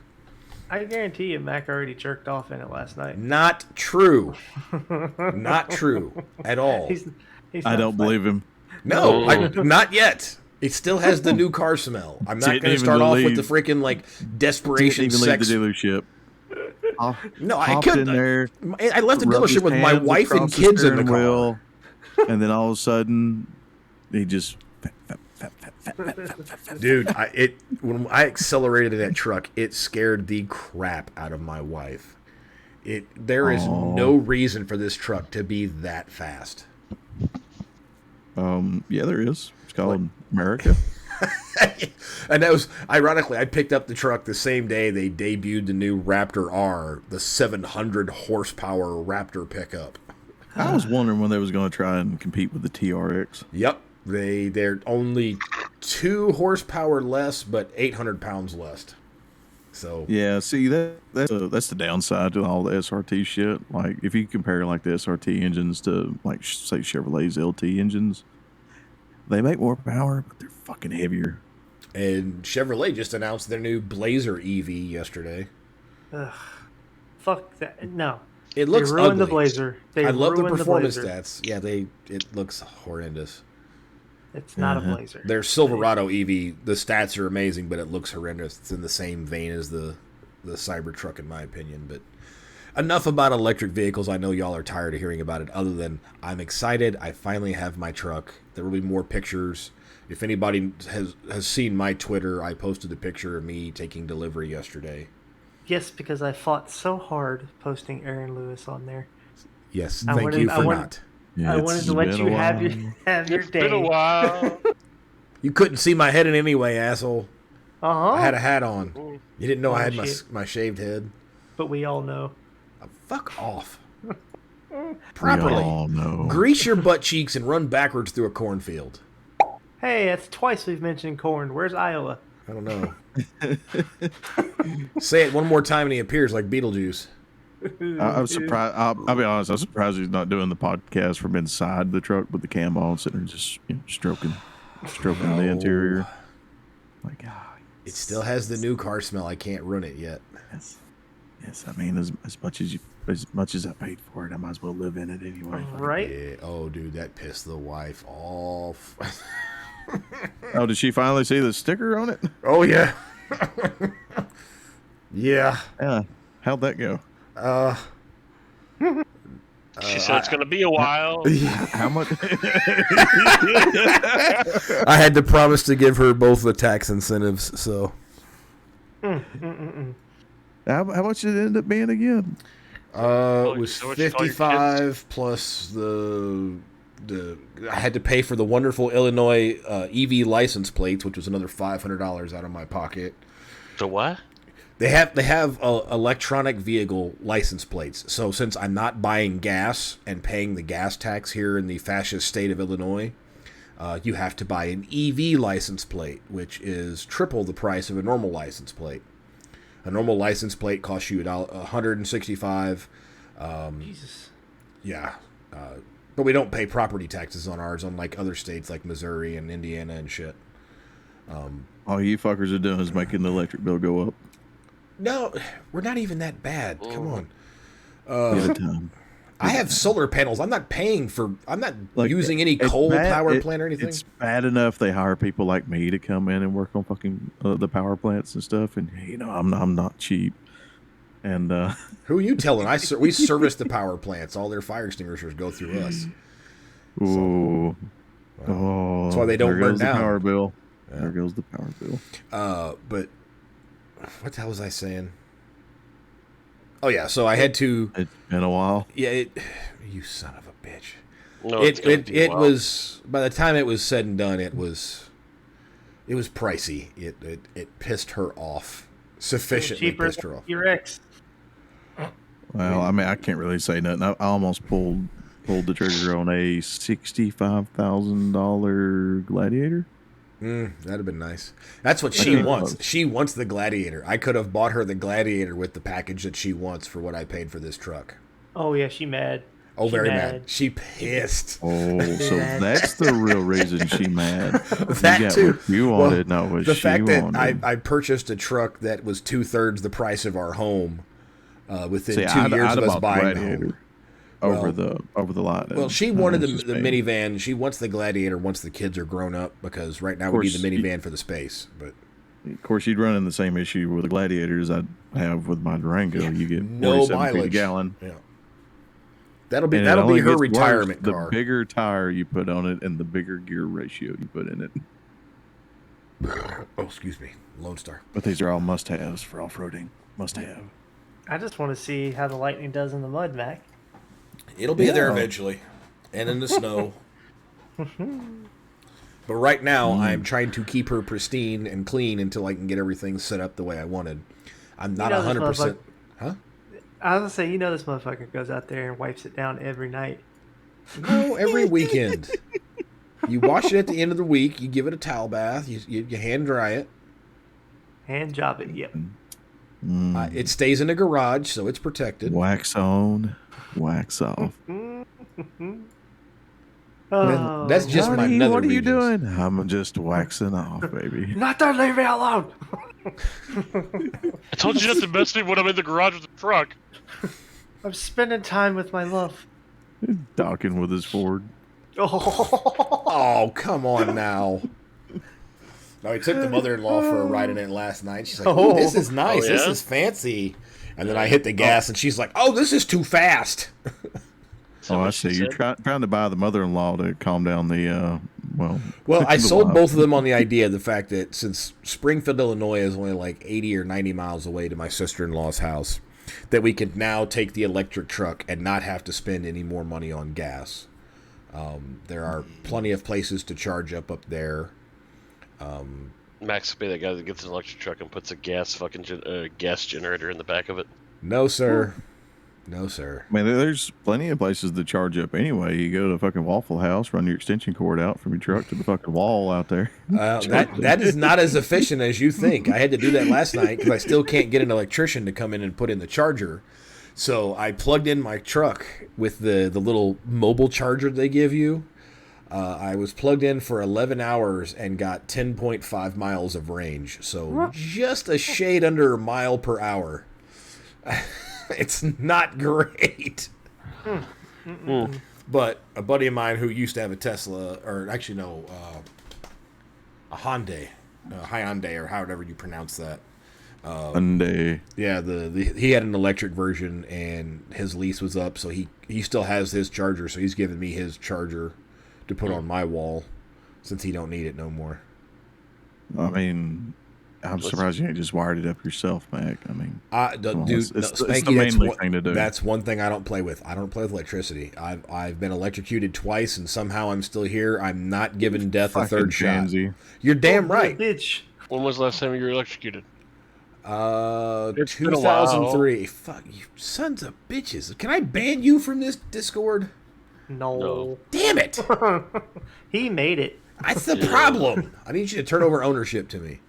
I guarantee you, Mac already jerked off in it last night. Not true. Not true at all. I don't believe him. No, not yet. It still has the new car smell. I'm not going to start off with the freaking like desperation sex. Leave the dealership. No, I couldn't. I left the dealership with my wife and kids in the car. And then all of a sudden, he just Dude, when I accelerated that truck, it scared the crap out of my wife. There is no reason for this truck to be that fast. Yeah, there is. It's called America. And that was, ironically, I picked up the truck the same day they debuted the new Raptor R, the 700 horsepower Raptor pickup. I was wondering when they was going to try and compete with the TRX. Yep. They're only 2 horsepower less, but 800 pounds less. So yeah, see that's the downside to all the SRT shit. Like if you compare like the SRT engines to like say Chevrolet's LT engines, they make more power, but they're fucking heavier. And Chevrolet just announced their new Blazer EV yesterday. Ugh, fuck that! No, it looks they ruined ugly. the Blazer. I love the performance stats. Yeah, it looks horrendous. It's not a Blazer. Their Silverado EV, the stats are amazing, but it looks horrendous. It's in the same vein as the Cybertruck, in my opinion. But enough about electric vehicles. I know y'all are tired of hearing about it. Other than I'm excited. I finally have my truck. There will be more pictures. If anybody has seen my Twitter, I posted a picture of me taking delivery yesterday. Yes, because I fought so hard posting Aaron Lewis on there. Yes, thank you for not. Yeah, I wanted to let you have your day. It's been a while. You couldn't see my head in any way, asshole. Uh-huh. I had a hat on. You didn't know I had shit. my shaved head. But we all know. Fuck off. Properly. We all know. Grease your butt cheeks and run backwards through a cornfield. Hey, that's twice we've mentioned corn. Where's Iowa? I don't know. Say it one more time and he appears like Beetlejuice. I'm surprised. I'll be honest. I'm surprised he's not doing the podcast from inside the truck with the cam on, sitting there just stroking the interior. Like, it still has the new car smell. I can't run it yet. Yes. I mean, as much as I paid for it, I might as well live in it anyway. Right? Yeah. Oh, dude, that pissed the wife off. Oh, did she finally see the sticker on it? Oh yeah. Yeah. Yeah. How'd that go? She said it's going to be a while. How much? I had to promise to give her both the tax incentives, so. How much did it end up being again? It was 55 plus the I had to pay for the wonderful Illinois EV license plates, which was another $500 out of my pocket. The what? They have electronic vehicle license plates. So since I'm not buying gas and paying the gas tax here in the fascist state of Illinois, you have to buy an EV license plate, which is triple the price of a normal license plate. A normal license plate costs you $165. Jesus. Yeah. But we don't pay property taxes on ours, unlike other states like Missouri and Indiana and shit. All you fuckers are doing is making the electric bill go up. No, we're not even that bad. Come on. I have solar panels. I'm not using any coal power plant or anything. It's bad enough they hire people like me to come in and work on fucking the power plants and stuff. And I'm not cheap. And who are you telling? We service the power plants. All their fire extinguishers go through us. Ooh. Well, that's why they don't burn down. The power bill. Yeah. There goes the power bill. But what the hell was I saying? Oh yeah, so I had to. It's been a while. Yeah, you son of a bitch. No, it was, by the time it was said and done, it was pricey. It pissed her off sufficiently. Cheaper Pissed her off. Your ex. Well, I mean, I can't really say nothing. I almost pulled the trigger on a $65,000 Gladiator. That'd have been nice. That's what she wants. She wants the Gladiator. I could have bought her the Gladiator with the package that she wants for what I paid for this truck. Oh yeah, she mad. Oh, very mad. She pissed. Oh, so that's the real reason she mad. That too. What you wanted, not what she wanted. The fact that I purchased a truck that was 2/3 the price of our home within 2 years of us buying the home. Over the lot. Well, she wanted the minivan. She wants the Gladiator once the kids are grown up, because right now we need the minivan for the space. But of course, you'd run in the same issue with the Gladiators I have with my Durango. You get no 47 mileage feet a gallon. Yeah, that'll be her retirement car. The bigger tire you put on it and the bigger gear ratio you put in it. Oh, excuse me. Lone Star. But these are all must-haves for off-roading. Must-have. I just want to see how the Lightning does in the mud, Mac. It'll be there Yeah. eventually. And in the snow. But right now, I'm trying to keep her pristine and clean until I can get everything set up the way I wanted. I'm not 100%. Huh? I was going to say, this motherfucker goes out there and wipes it down every night. No, every weekend. You wash it at the end of the week. You give it a towel bath. You hand dry it. Hand job it, yep. It stays in a garage, so it's protected. Wax on, wax off. Oh, That's just my nether What are you regions. doing? I'm just waxing off, baby. not that, leave me alone! I told you not to mess me when I'm in the garage with the truck. I'm spending time with my love. Docking with his Ford. Oh, Oh, come on now. No, he took the mother-in-law for a ride in it last night. She's like, "Oh, this is nice. Oh, This yeah? is fancy." And then I hit the gas, and she's like, "Oh, this is too fast." So I what she see. You're said? trying to buy the mother-in-law to calm down the, Well, I the sold wife. both of them on the idea of the fact that since Springfield, Illinois is only like 80 or 90 miles away to my sister-in-law's house, that we could now take the electric truck and not have to spend any more money on gas. There are plenty of places to charge up there. Max will be that guy that gets an electric truck and puts a gas gas generator in the back of it. No, sir. No, sir. I mean, there's plenty of places to charge up anyway. You go to a fucking Waffle House, run your extension cord out from your truck to the fucking wall out there. That is not as efficient as you think. I had to do that last night because I still can't get an electrician to come in and put in the charger. So I plugged in my truck with the little mobile charger they give you. I was plugged in for 11 hours and got 10.5 miles of range. So just a shade under a mile per hour. It's not great. But a buddy of mine who used to have a Tesla, or actually no, a Hyundai, or however you pronounce that. Hyundai. Yeah, he had an electric version, and his lease was up, so he still has his charger, so he's giving me his charger to put on my wall, since he don't need it no more. I mean, I'm surprised you ain't just wired it up yourself, Mac. I mean, Dude, it's the Spanky, manly thing to do. that's one thing I don't play with. I don't play with electricity. I've been electrocuted twice, and somehow I'm still here. I'm not giving death a Fucking third shot. pansy. You're damn right. bitch. When was the last time you were electrocuted? It's been a while. 2003. Fuck you, sons of bitches! Can I ban you from this Discord? No. Damn it! He made it. That's the problem. I need you to turn over ownership to me.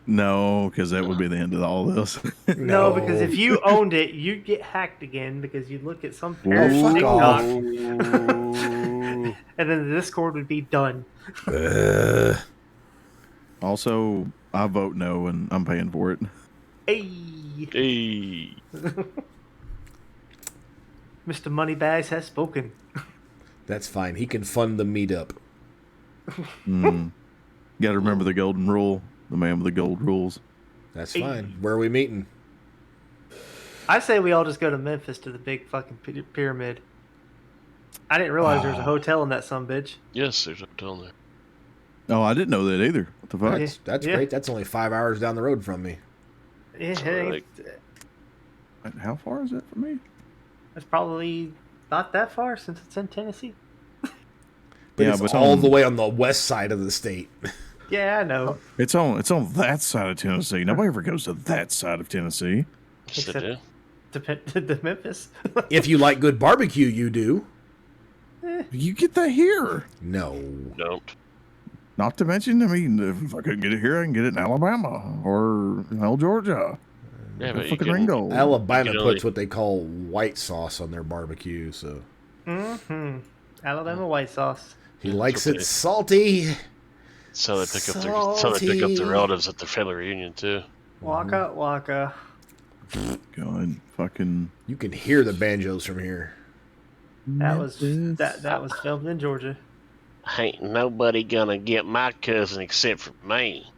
No, because that would be the end of all this. No, because if you owned it, you'd get hacked again because you'd look at some Oh, parent fuck TikTok, off. and then the Discord would be done. Also, I vote no, and I'm paying for it. Hey, Hey. Mr. Moneybags has spoken. That's fine. He can fund the meetup. Got to remember the golden rule. The man with the gold rules. That's fine. Where are we meeting? I say we all just go to Memphis to the big fucking pyramid. I didn't realize there was a hotel in that sumbitch. Yes, there's a hotel in there. Oh, I didn't know that either. What the fuck? That's Yeah. great. That's only 5 hours down the road from me. Yeah, it Like- ain't- How far is that from me? it's probably not that far since it's in Tennessee. But Yeah, it's but all on- the way on the west side of the state. Yeah, I know. It's on that side of Tennessee. Nobody ever goes to that side of Tennessee. Yes, they Except- do. To Memphis. If you like good barbecue, you do. You get that here. No. Don't. Not to mention, I mean, if I couldn't get it here, I can get it in Alabama or Georgia. Yeah, but you Fucking can, Ringo. Alabama You know, puts like- what they call white sauce on their barbecue, so Mm-hmm. Alabama white sauce. he likes okay. it salty. so they pick up their relatives at their family reunion too. Waka waka. God, fucking. You can hear the banjos from here. That was filmed in Georgia. Ain't nobody gonna get my cousin except for me.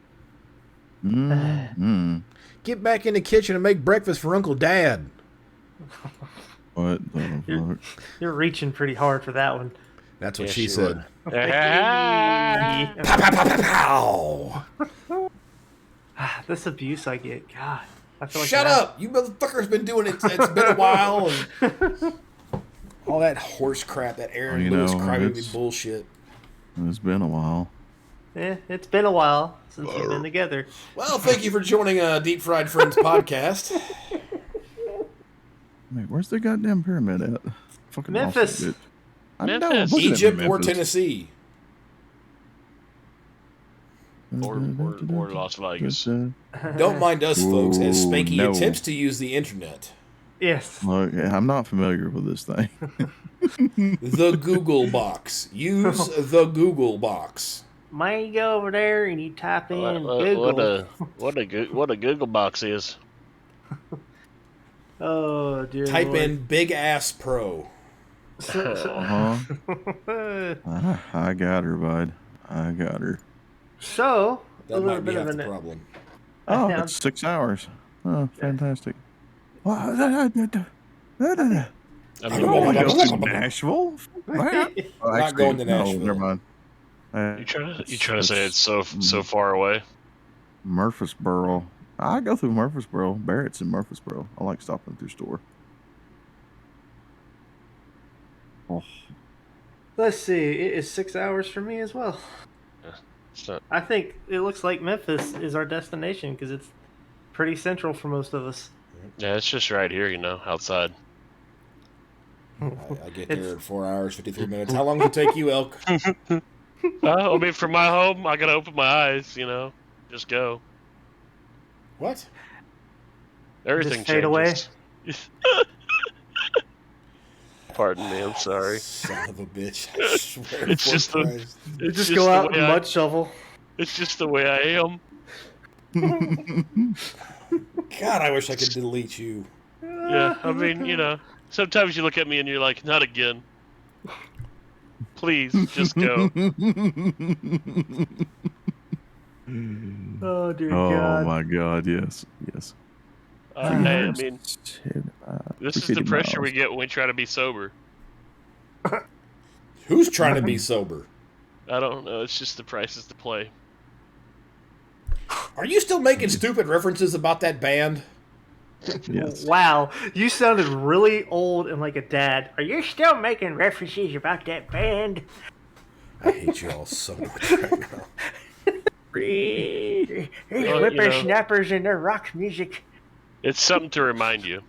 Get back in the kitchen and make breakfast for Uncle Dad. What the fuck? You're reaching pretty hard for that one. That's what Yes, she you said. would. Pow, pow, pow, pow, pow. This abuse I get, God. I feel like Shut up! You motherfucker's been doing it. It's been a while, and all that horse crap, that Aaron You Lewis know, crybaby bullshit. It's been a while. It's been a while since we've been together. Well, thank you for joining Deep Fried Friends podcast. Wait, where's the goddamn pyramid at? Fucking Memphis. lost it, bitch. I know, I'm Memphis. looking at Egypt or Memphis. Tennessee? Or Las Vegas. Don't mind us, folks, as Ooh, Spanky no. attempts to use the internet. Yes. Look, I'm not familiar with this thing. The Google box. Use the Google box. Might you go over there and you type in What Google. a Google box is. Oh dear. Type Lord. in Big Ass Pro. Uh-huh. I got her, bud. I got her. So a That little might be bit of half the an problem. Oh, Yeah. it's 6 hours. Oh, fantastic. I Oh, mean, my goes to Nashville? We're not going to No, Nashville. never mind. you trying to say it's so far away? Murfreesboro. I go through Murfreesboro. Barrett's in Murfreesboro. I like stopping through store. Oh, Let's see. It is 6 hours for me as well. It's not. I think it looks like Memphis is our destination because it's pretty central for most of us. Yeah, it's just right here, outside. I get there in 4 hours, 53 minutes. How long does it take you, Elk? I mean, from my home, I gotta open my eyes. Just go. What? Everything Just fade away? changes. Pardon me, I'm sorry. Son of a bitch. I swear It's for just the- Christ. It's Just just go the out way and I- mud shovel. It's just the way I am. God, I wish I could delete you. Yeah, I mean, sometimes you look at me and you're like, not again. Please, just go. Oh dear oh God. my God! Yes, yes. Hey, I mean, this is the 350 pressure we miles. get when we try to be sober. Who's trying to be sober? I don't know, it's just the prices to play. Are you still making stupid references about that band? Yes. Wow, you sounded really old and like a dad. Are you still making references about that band? I hate you all so much right now. There's Well, whippersnappers and their rock music. It's something to remind you.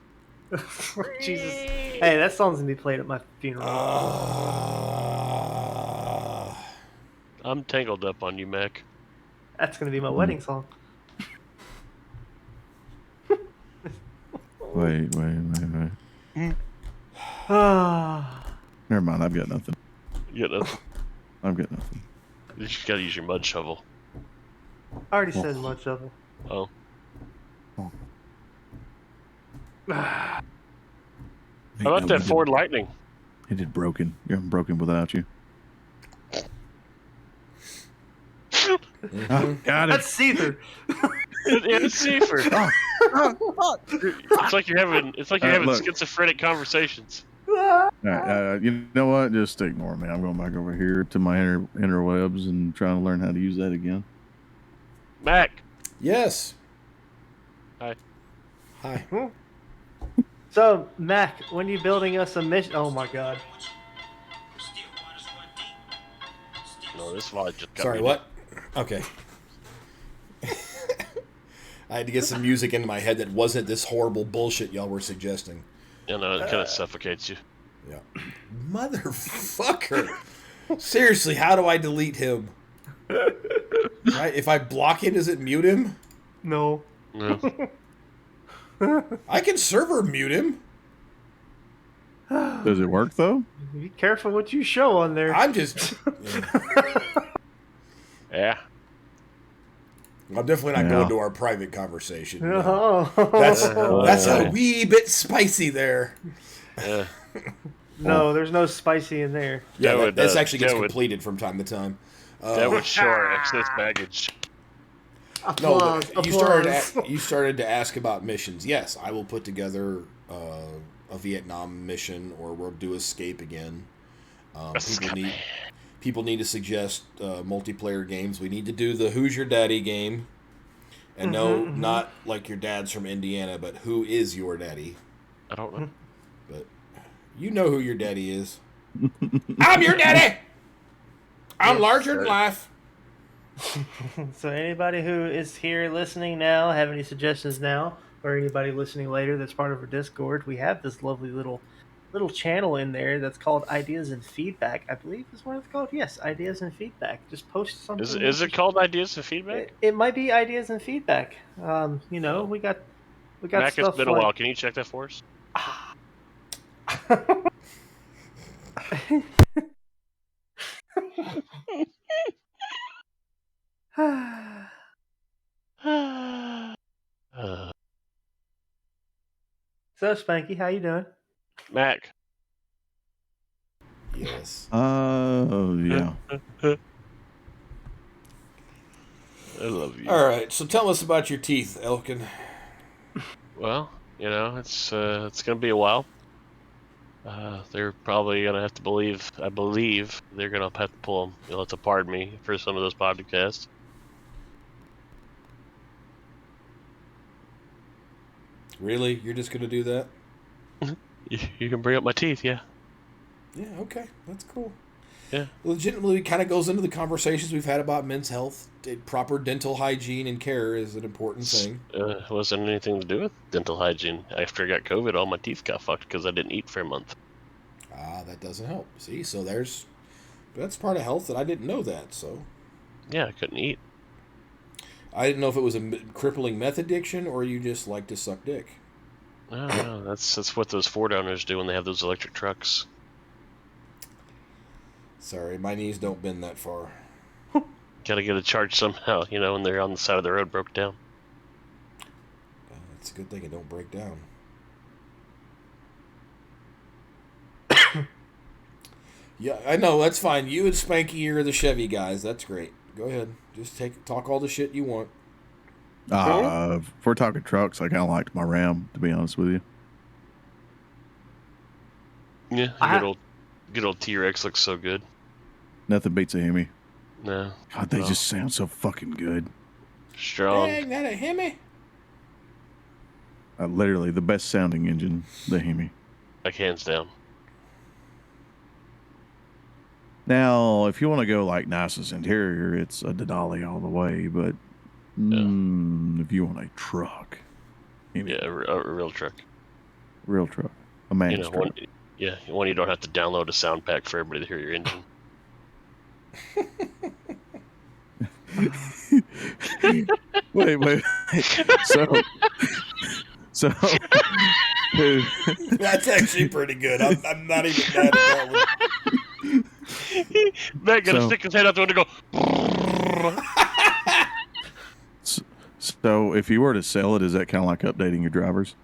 Jesus. Hey, that song's gonna be played at my funeral. I'm tangled up on you, Mac. That's gonna be my wedding song. Wait. Ah. Never mind. I've got nothing. You know, I've got nothing. you just gotta use your mud shovel. I already said mud shovel. Oh. How about that Ford Lightning? It did broken. You're broken without you. Got it. That's Seether. It's Seaford. It's like you're having look. schizophrenic conversations. All right, you know what? Just ignore me. I'm going back over here to my interwebs and trying to learn how to use that again. Mac. Yes. Hi. Hi. So, Mac, when are you building us a mission? Oh my God. No, this VOD just got Sorry, me. what? Okay. I had to get some music into my head that wasn't this horrible bullshit y'all were suggesting. You know, it kind of suffocates you. Yeah. Motherfucker. Seriously, how do I delete him? Right? If I block him, does it mute him? No. No. I can server mute him. Does it work though? Be careful what you show on there. I'm just... Yeah. I'm definitely not Yeah. going to our private conversation. No. Oh. That's a wee bit spicy there. Yeah. No, there's no spicy in there. Yeah, That would, this actually gets that would- completed from time to time. That would show our excess baggage. No, Applause, but you started to ask about missions. Yes, I will put together a Vietnam mission, or we'll do Escape again. People need to suggest multiplayer games. We need to do the Who's Your Daddy game. And no, not like your dad's from Indiana, but who is your daddy? I don't know. But you know who your daddy is. I'm your daddy! I'm larger than life. So anybody who is here listening now, have any suggestions now, or anybody listening later that's part of our Discord, we have this lovely little channel in there that's called Ideas and Feedback. I believe is what it's called. Yes, Ideas and Feedback. Just post something. Is it called Ideas and Feedback? It might be Ideas and Feedback. We got Mac, stuff. It's been a while. Can you check that for us? So Spanky, how you doing? Mac. Yes. Yeah. I love you. All right, so tell us about your teeth, Elkin. Well, it's gonna be a while. They're probably gonna have to believe. I believe they're gonna have to pull them. You'll have to pardon me for some of those podcasts. Really? You're just going to do that? You can bring up my teeth, yeah. Yeah, okay. That's cool. Yeah. Legitimately kind of goes into the conversations we've had about men's health. Proper dental hygiene and care is an important thing. Wasn't anything to do with dental hygiene. After I got COVID, all my teeth got fucked because I didn't eat for a month. Ah, that doesn't help. See, so that's part of health that I didn't know that, so. Yeah, I couldn't eat. I didn't know if it was a crippling meth addiction or you just like to suck dick. I don't know. That's what those Ford owners do when they have those electric trucks. Sorry, my knees don't bend that far. Gotta get a charge somehow, when they're on the side of the road broke down. It's a good thing it don't break down. Yeah, I know, that's fine. You and Spanky are the Chevy guys. That's great. Go ahead. Just talk all the shit you want. If we're talking trucks, I kind of liked my Ram, to be honest with you. Yeah, good old T-Rex looks so good. Nothing beats a Hemi. No. God, they just sound so fucking good. Strong. Dang, that a Hemi? Literally the best sounding engine, the Hemi. Like hands down. Now, if you want to go like nicest interior, it's a Denali all the way. But if you want a truck, Hemi. Yeah, a real truck. Real truck, a man's truck. One you don't have to download a sound pack for everybody to hear your engine. Wait. So that's actually pretty good. I'm not even mad at that one. Matt gonna stick his head out the window and go. So if you were to sell it, is that kind of like updating your drivers?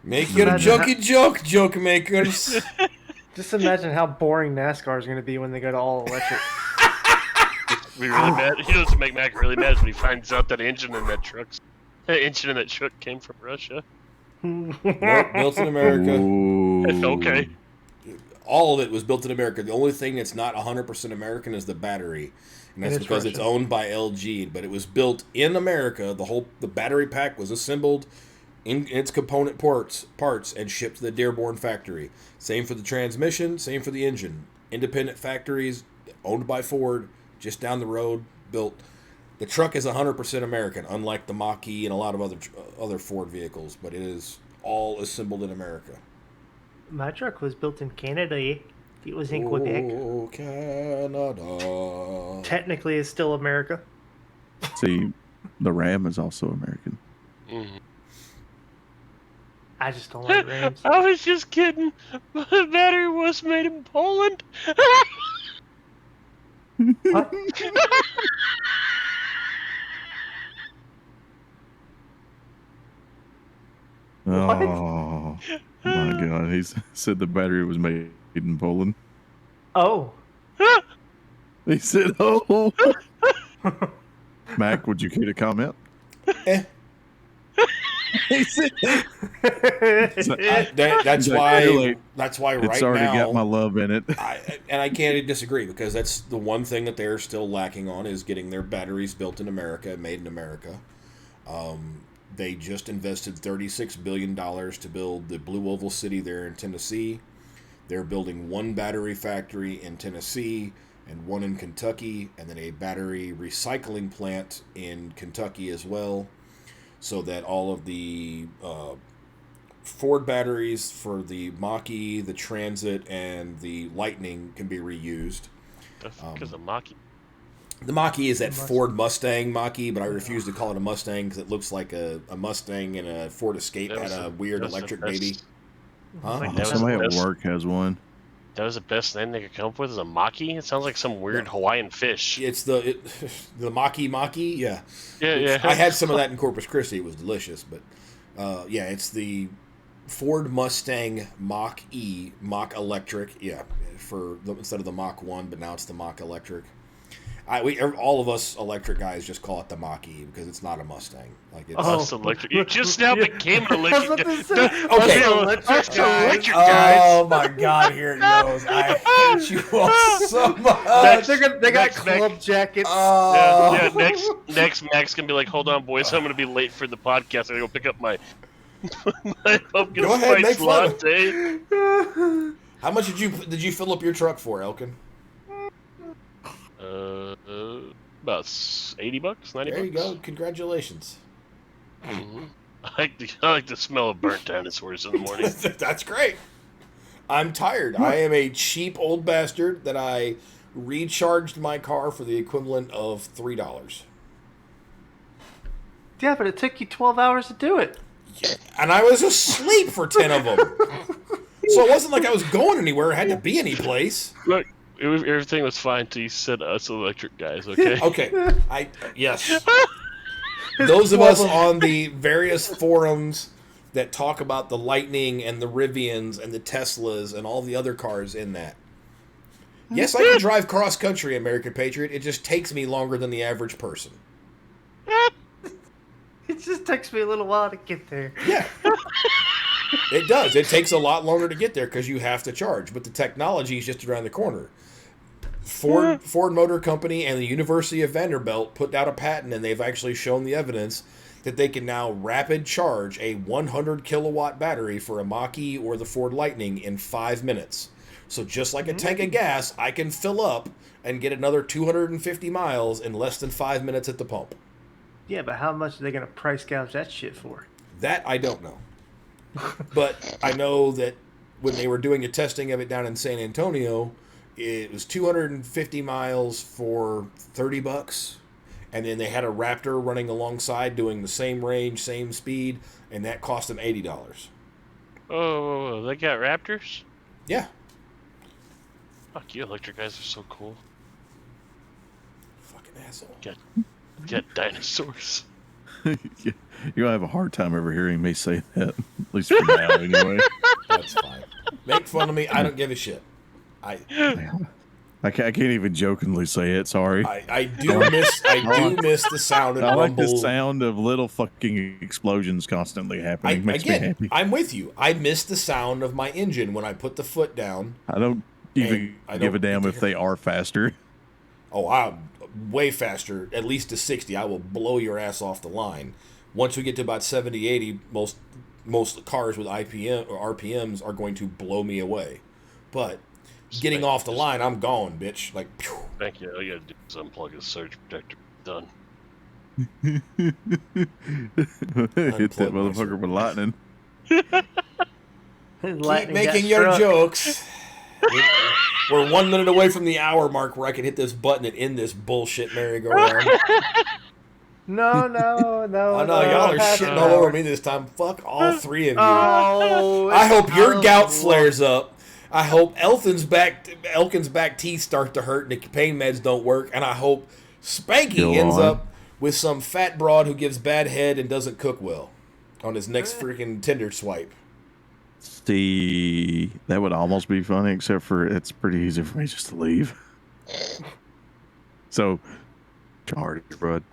Make it a joke, joke makers. Just imagine how boring NASCAR is going to be when they go to all electric. Be really mad. He doesn't make Mac really mad when he finds out that engine in that truck came from Russia. Nope, built in America. Okay. All of it was built in America. The only thing that's not 100% American is the battery. And that's because it's owned by LG, but it was built in America. The battery pack was assembled in its component parts and shipped to the Dearborn factory. Same for the transmission, same for the engine. Independent factories owned by Ford, just down the road, built. The truck is 100% American, unlike the Mach-E and a lot of other Ford vehicles, but it is all assembled in America. My truck was built in Canada. It was in Quebec. Oh, Canada. Technically, it's still America. See, the Ram is also American. Mm-hmm. I just don't like Rams. I was just kidding. The battery was made in Poland. What? Oh my God! He said the battery was made in Poland. Oh. He said, "Oh." Mac, would you care to comment? That's Like, why. too late. That's why It's right already now. got my love in it. And I can't disagree because that's the one thing that they're still lacking on is getting their batteries built in America, made in America. They just invested $36 billion to build the Blue Oval City there in Tennessee. They're building one battery factory in Tennessee and one in Kentucky, and then a battery recycling plant in Kentucky as well, so that all of the Ford batteries for the Mach-E, the Transit, and the Lightning can be reused. That's because of Mach-E. The Mach-E is that Ford Mustang Mach-E, but I refuse to call it a Mustang because it looks like a Mustang and a Ford Escape had a weird electric baby. Huh? Like, that was Somebody the at best- work has one. That was the best name they could come up with, is a Mach-E? It sounds like some weird Hawaiian fish. It's the Mach-E, yeah. Yeah. I had some of that in Corpus Christi. It was delicious, but yeah, it's the Ford Mustang Mach-E, Mach Electric, yeah, instead of the Mach 1, but now it's the Mach Electric. All of us electric guys just call it the Mach-E because it's not a Mustang. Like it's Us electric. You just now became an I was electric. about to say, Okay. Electric guys. Oh my God! Here it goes. I hate you all so much. they got Next, club jackets. Yeah, next Max can be like, hold on, boys, I'm gonna be late for the podcast. I gotta go pick up my pumpkin Go ahead, make spice fun. latte. How much did you fill up your truck for, Elkin? About $80, $90. There you go. Congratulations. Mhm. I like the smell of burnt dinosaurs in the morning. That's great. I'm tired. I am a cheap old bastard that I recharged my car for the equivalent of $3. Yeah, but it took you 12 hours to do it. Yeah. And I was asleep for 10 of them. So it wasn't like I was going anywhere. I had to be any place. Look, everything was fine till you said us electric guys, okay? Okay. Yes. Those of us on the various forums that talk about the Lightning and the Rivians and the Teslas and all the other cars in that. Yes, I can drive cross country, American Patriot. It just takes me longer than the average person. It just takes me a little while to get there. Yeah. It does. It takes a lot longer to get there because you have to charge, but the technology is just around the corner. Ford Motor Company and the University of Vanderbilt put out a patent, and they've actually shown the evidence that they can now rapid charge a 100 kilowatt battery for a Mach-E or the Ford Lightning in 5 minutes. So just like a tank of gas, I can fill up and get another 250 miles in less than 5 minutes at the pump. Yeah, but how much are they going to price gouge that shit for? That I don't know. But I know that when they were doing a testing of it down in San Antonio, it was 250 miles for $30, and then they had a Raptor running alongside doing the same range, same speed, and that cost them $80. Oh, they got Raptors? Yeah. Fuck you, electric guys are so cool. Fucking asshole. Got dinosaurs. You're gonna have a hard time ever hearing me say that, at least for now, anyway. That's fine. Make fun of me. I don't give a shit. I can't even jokingly say it. Sorry. I do miss the sound and I like rumble. the sound of little fucking explosions constantly happening. Makes me happy. I'm with you. I miss the sound of my engine when I put the foot down. I don't even give a damn if they are faster. Oh, I'm way faster, at least to 60. I will blow your ass off the line. Once we get to about 70, 80, most cars with IPM or RPMs are going to blow me away. But getting off the line, I'm gone, bitch. Like, phew. Thank you. All you gotta do is unplug his surge protector. Done. Hit that motherfucker with lightning. Keep making your jokes. We're 1 minute away from the hour mark where I can hit this button and end this bullshit merry-go-round. No. Oh, no, y'all are shitting all over me this time. Fuck all three of you. Oh, I hope your gout flares up. I hope Elkin's back teeth start to hurt and the pain meds don't work. And I hope Spanky ends up with some fat broad who gives bad head and doesn't cook well on his next freaking Tinder swipe. See, that would almost be funny, except for it's pretty easy for me just to leave. So, try harder, bud.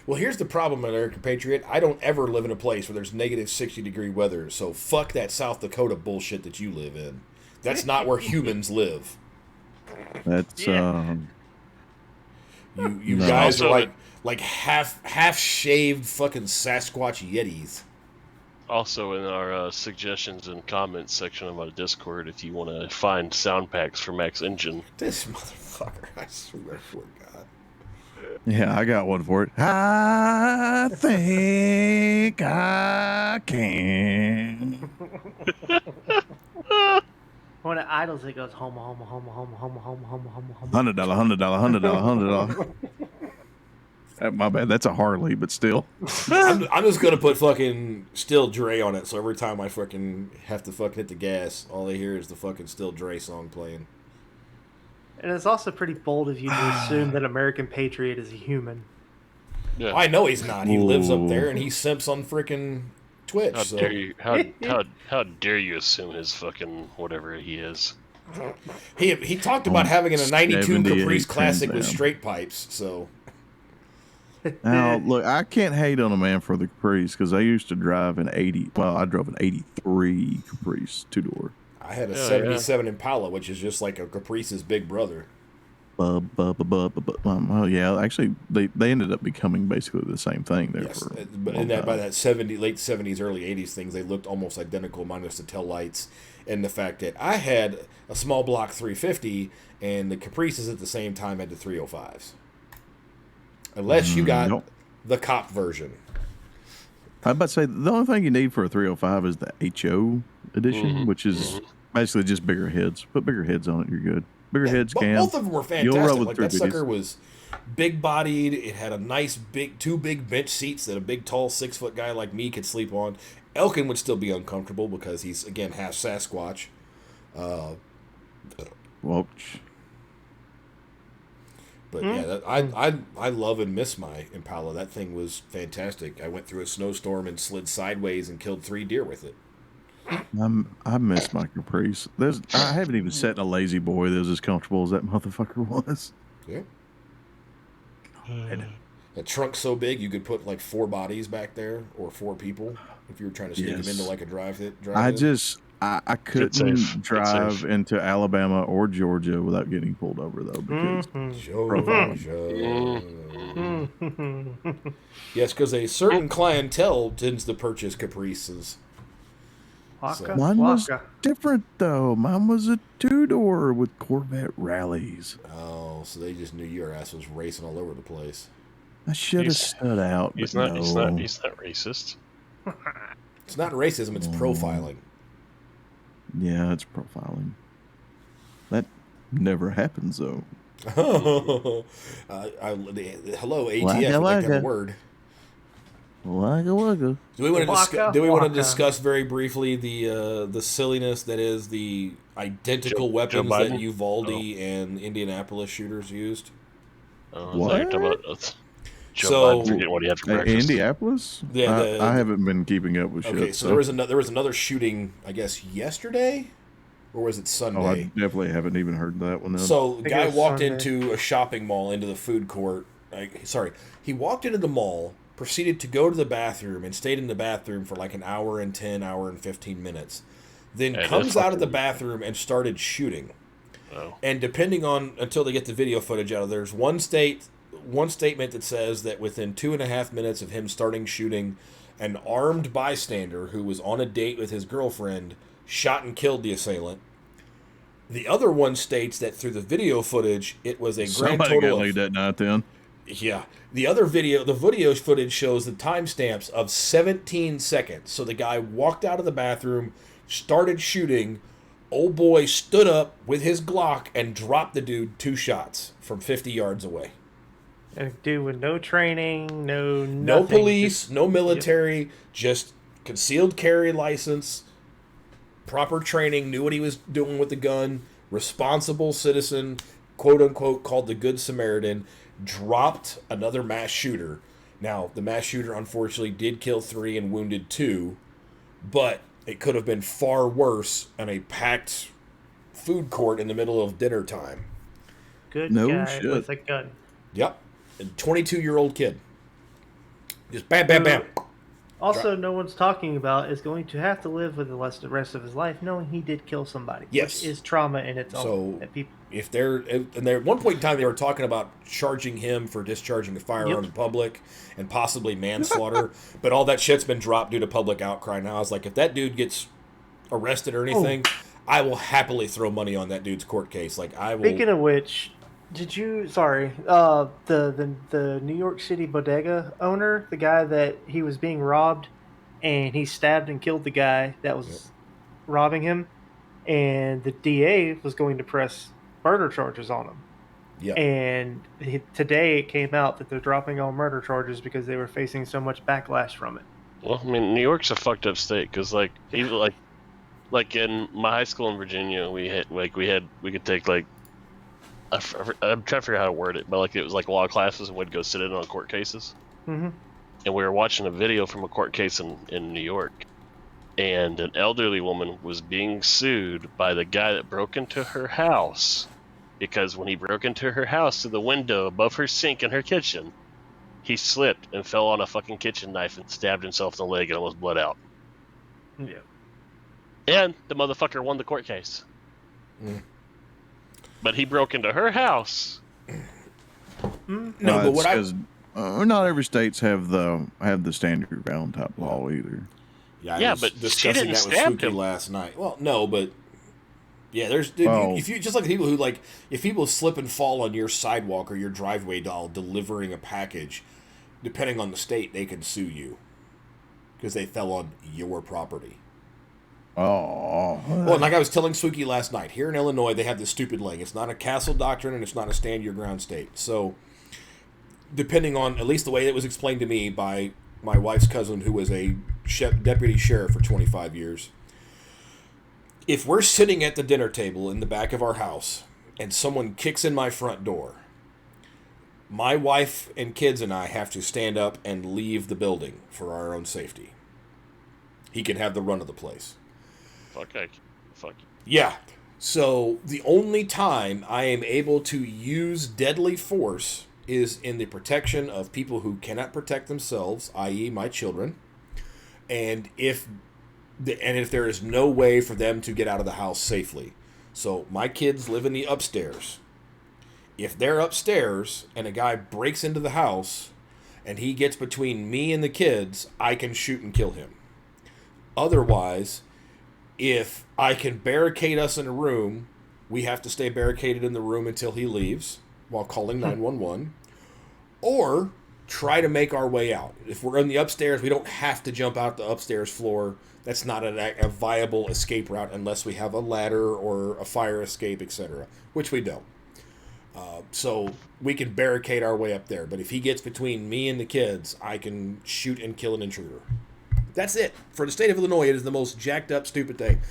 Well, here's the problem, American Patriot. I don't ever live in a place where there's negative 60-degree weather, so fuck that South Dakota bullshit that you live in. That's not where humans live. That's Yeah. You No. guys are Also- like half shaved fucking Sasquatch Yetis. Also, in our suggestions and comments section of our Discord, if you want to find sound packs for Max Engine, This motherfucker, I swear for God. Yeah, I got one for it. I think I can. When it idles, it goes home, home, home, home, home, home, home, home, home. $100, $100, $100, $100. My bad. That's a Harley, but still. I'm just gonna put fucking Still Dre on it, so every time I fucking have to fucking hit the gas, all I hear is the fucking Still Dre song playing. And it's also pretty bold of you to assume that American Patriot is a human. yeah. I know he's not. He lives up there Ooh. and he simps on freaking Twitch. How So dare you? How dare you assume his fucking whatever he is? he talked about having a 92 78 Caprice Classic with Trans Am. straight pipes. So Now, look, I can't hate on a man for the Caprice because I used to drive an 80. Well, I drove an 83 Caprice 2-door. I had a Yeah, 77 Impala, which is just like a Caprice's big brother. Well, yeah, actually, they ended up becoming basically the same thing there Yes, for a but long in that by time. that late 70s, early 80s things, they looked almost identical, minus the tail lights and the fact that I had a small block 350 and the Caprices at the same time had the 305s. Unless you got Nope. the cop version. I was about to say the only thing you need for a 305 is the HO edition, which is basically just bigger heads. Put bigger heads on it, you're good. Bigger heads, cam. Both of them were You'll roll fantastic. with Like that 350s. sucker was big bodied. It had a nice two big bench seats that a big tall 6-foot guy like me could sleep on. Elkin would still be uncomfortable because he's again half Sasquatch. Well, But yeah, I love and miss my Impala. That thing was fantastic. I went through a snowstorm and slid sideways and killed 3 deer with it. I miss my Caprice. I haven't even sat in a lazy boy that was as comfortable as that motherfucker was. Yeah. That trunk's so big you could put like 4 bodies back there or 4 people if you were trying to sneak them Yes. into like a drive. I couldn't safe. Good drive safe. into Alabama or Georgia without getting pulled over though because Yes, because a certain clientele tends to purchase Caprices. Waka, mine was waka. different though. Mine was a 2-door with Corvette rallies. Oh, so they just knew your ass was racing all over the place. I should have He's- stood out. He's but not. no. He's not racist. It's not racism, it's profiling. Yeah, it's profiling. That never happens though. Hello, ATF, Waka, would like to have waka. a word. Wagga wagga. Do we want to Waka, discuss? Do we want to waka. discuss very briefly the silliness that is the identical Joe weapons Biden? that Uvalde and Indianapolis shooters used? I thought What? you were talking about Joe So- Biden forgetting what he had for breakfast. Indianapolis? Yeah, I haven't been keeping up with shit. Okay, so there was another shooting, I guess yesterday, or was it Oh, I Sunday? definitely haven't even heard that one. Then. So the think guy it was walked Sunday. into a shopping mall, into the food court. He walked into the mall, proceeded to go to the bathroom, and stayed in the bathroom for like an hour and 15 minutes. Then Yeah, comes that's out of the fucking- bathroom and started shooting. Oh. And depending on until they get the video footage out, there's one statement that says that within 2.5 minutes of him starting shooting, an armed bystander who was on a date with his girlfriend shot and killed the assailant. The other one states that through the video footage, it was a grand Somebody total got of laid that night then. yeah. The video footage shows the timestamps of 17 seconds. So the guy walked out of the bathroom, started shooting. Old boy stood up with his Glock and dropped the dude 2 shots from 50 yards away. And a dude with no training, no No nothing, police, just- no military, just concealed carry license, proper training, knew what he was doing with the gun, responsible citizen, quote unquote, called the Good Samaritan, dropped another mass shooter. Now, the mass shooter unfortunately did kill 3 and wounded 2, but it could have been far worse in a packed food court in the middle of dinner time. Good No guy shit. with a gun. Yep. A 22-year-old kid. Just bam, bam, bam. Also, no one's talking about is going to have to live with the rest of his life knowing he did kill somebody, Yes. which is trauma in its So own. That people, if they're and there at one point in time they were talking about charging him for discharging a firearm Yep. in public and possibly manslaughter, but all that shit's been dropped due to public outcry. Now I was like, if that dude gets arrested or anything, I will happily throw money on that dude's court case. Like I will. Speaking of which, did you? Sorry, the New York City bodega owner, the guy that he was being robbed, and he stabbed and killed the guy that was robbing him, and the DA was going to press murder charges on him. Yeah. And today it came out that they're dropping all murder charges because they were facing so much backlash from it. Well, I mean, New York's a fucked up state because, like, even like in my high school in Virginia, we could take like I'm trying to figure out how to word it, but like it was like law classes and we'd go sit in on court cases. Mm-hmm. And we were watching a video from a court case in New York, and an elderly woman was being sued by the guy that broke into her house because when he broke into her house through the window above her sink in her kitchen, he slipped and fell on a fucking kitchen knife and stabbed himself in the leg and almost bled out. Yeah. And the motherfucker won the court case. Mm. But he broke into her house. No, but what not every states have the standard ground type law either. Yeah, I was but she discussing didn't that with stab Spooky him. last night. Well, no, but yeah, there's if you just like people who like if people slip and fall on your sidewalk or your driveway while delivering a package, depending on the state, they can sue you because they fell on your property. Oh, Well, like I was telling Spooky last night, here in Illinois, they have this stupid thing. It's not a castle doctrine and it's not a stand your ground state. So, depending on at least the way it was explained to me by my wife's cousin, who was a deputy sheriff for 25 years. If we're sitting at the dinner table in the back of our house and someone kicks in my front door, my wife and kids and I have to stand up and leave the building for our own safety. He can have the run of the place. Fuck. Yeah. So the only time I am able to use deadly force is in the protection of people who cannot protect themselves, i.e. my children. And if there is no way for them to get out of the house safely. So my kids live in the upstairs. If they're upstairs and a guy breaks into the house and he gets between me and the kids, I can shoot and kill him. Otherwise, if I can barricade us in a room, we have to stay barricaded in the room until he leaves while calling 911. Or try to make our way out. If we're in the upstairs, we don't have to jump out the upstairs floor. That's not a viable escape route unless we have a ladder or a fire escape, etc., which we don't. So we can barricade our way up there. But if he gets between me and the kids, I can shoot and kill an intruder. That's it. For the state of Illinois, it is the most jacked up, stupid thing.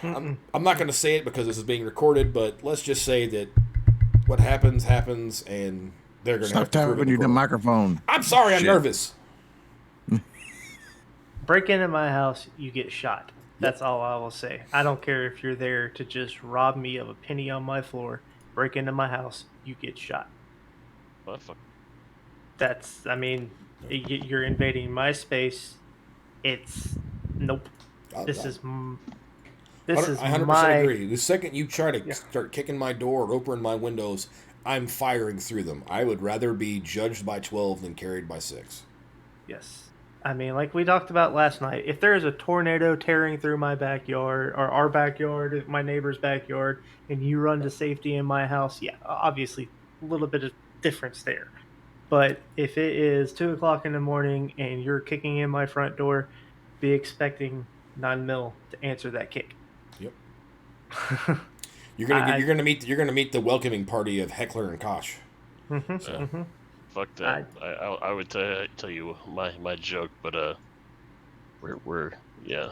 I'm not going to say it because this is being recorded, but let's just say that what happens, and they're going to have to prove it. Stop tapping the microphone. I'm sorry, I'm nervous. Break into my house, you get shot. That's all I will say. I don't care if you're there to just rob me of a penny on my floor. Break into my house, you get shot. What the fuck? That's, I mean, you're invading my space. It's, nope. This is I 100% my... agree. The second you try to start kicking my door or opening my windows, I'm firing through them. I would rather be judged by 12 than carried by 6. Yes. I mean, like we talked about last night, if there is a tornado tearing through my backyard or our backyard, my neighbor's backyard, and you run to safety in my house, yeah, obviously a little bit of difference there. But if it is 2 o'clock in the morning and you're kicking in my front door, be expecting 9mm to answer that kick. Yep. You're gonna meet the welcoming party of Heckler and Koch. Fuck that. I would tell you my joke, but we're yeah.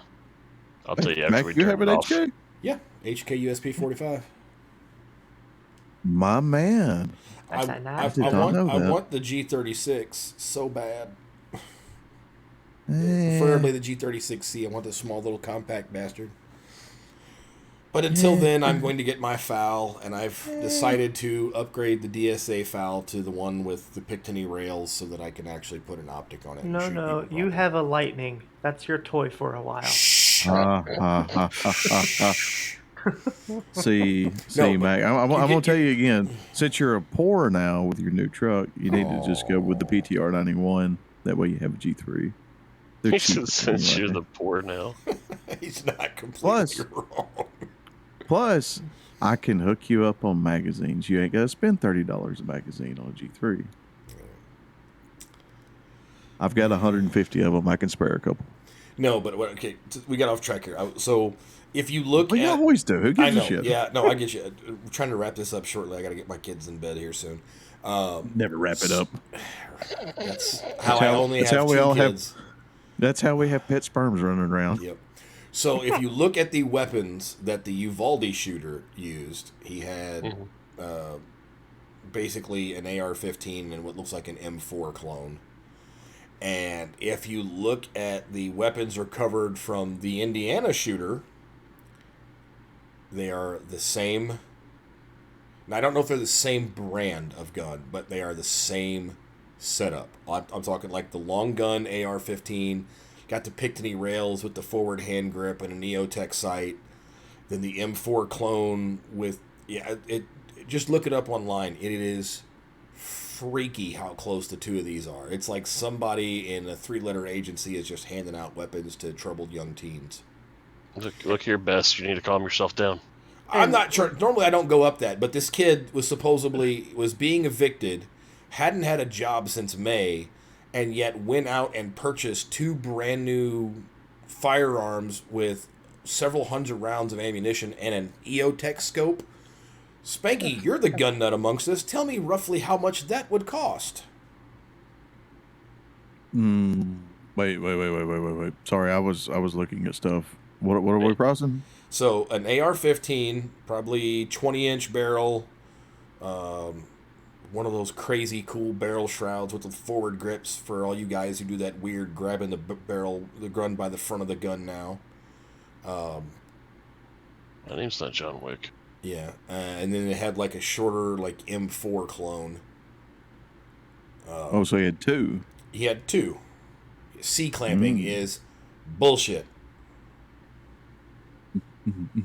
I'll tell you after we you have turn an it off. HK? Yeah, HK USP 45. My man. That's I nice. want the G36 so bad. Preferably the G36C. I want the small little compact bastard. But until then, I'm going to get my FAL, and I've decided to upgrade the DSA FAL to the one with the Pictony rails so that I can actually put an optic on it. No, no, you have a Lightning. That's your toy for a while. Shh. See, No, Mac. I'm gonna tell you again. Since you're a poor now with your new truck, you need to just go with the PTR 91. That way, you have a G3. They're cheaper Since you're anyway. the poor now. He's not completely wrong. Plus, I can hook you up on magazines. You ain't gotta spend $30 a magazine on a G3. I've got 150 of them. I can spare a couple. No, but okay, we got off track here. So if you look Well, you at, always do. Who gives I know, a shit? yeah, no, I get you. We're trying to wrap this up shortly. I got to get my kids in bed here soon. Never wrap it up. That's how I only have how we two all kids. That's how we have pet sperms running around. Yep. So if you look at the weapons that the Uvalde shooter used, he had basically an AR-15 and what looks like an M4 clone. And if you look at the weapons recovered from the Indiana shooter, they are the same. Now, I don't know if they're the same brand of gun, but they are the same setup. I'm talking like the long gun AR-15, got the Pictony rails with the forward hand grip and a Neotech sight. Then the M4 clone with, just look it up online. It is freaky how close the two of these are. It's like somebody in a 3-letter agency is just handing out weapons to troubled young teens. Look your best. You need to calm yourself down. I'm not sure. Normally I don't go up that, but this kid was being evicted, hadn't had a job since May, and yet went out and purchased 2 brand new firearms with several hundred rounds of ammunition and an EOTech scope. Spanky, you're the gun nut amongst us. Tell me roughly how much that would cost. Wait. Sorry, I was looking at stuff. What are we pricing? So an AR-15, probably 20-inch barrel, one of those crazy cool barrel shrouds with the forward grips for all you guys who do that weird grabbing the gun by the front of the gun now. My name's not John Wick. Yeah, and then it had like a shorter like M4 clone. So he had 2. He had 2. C-clamping is bullshit.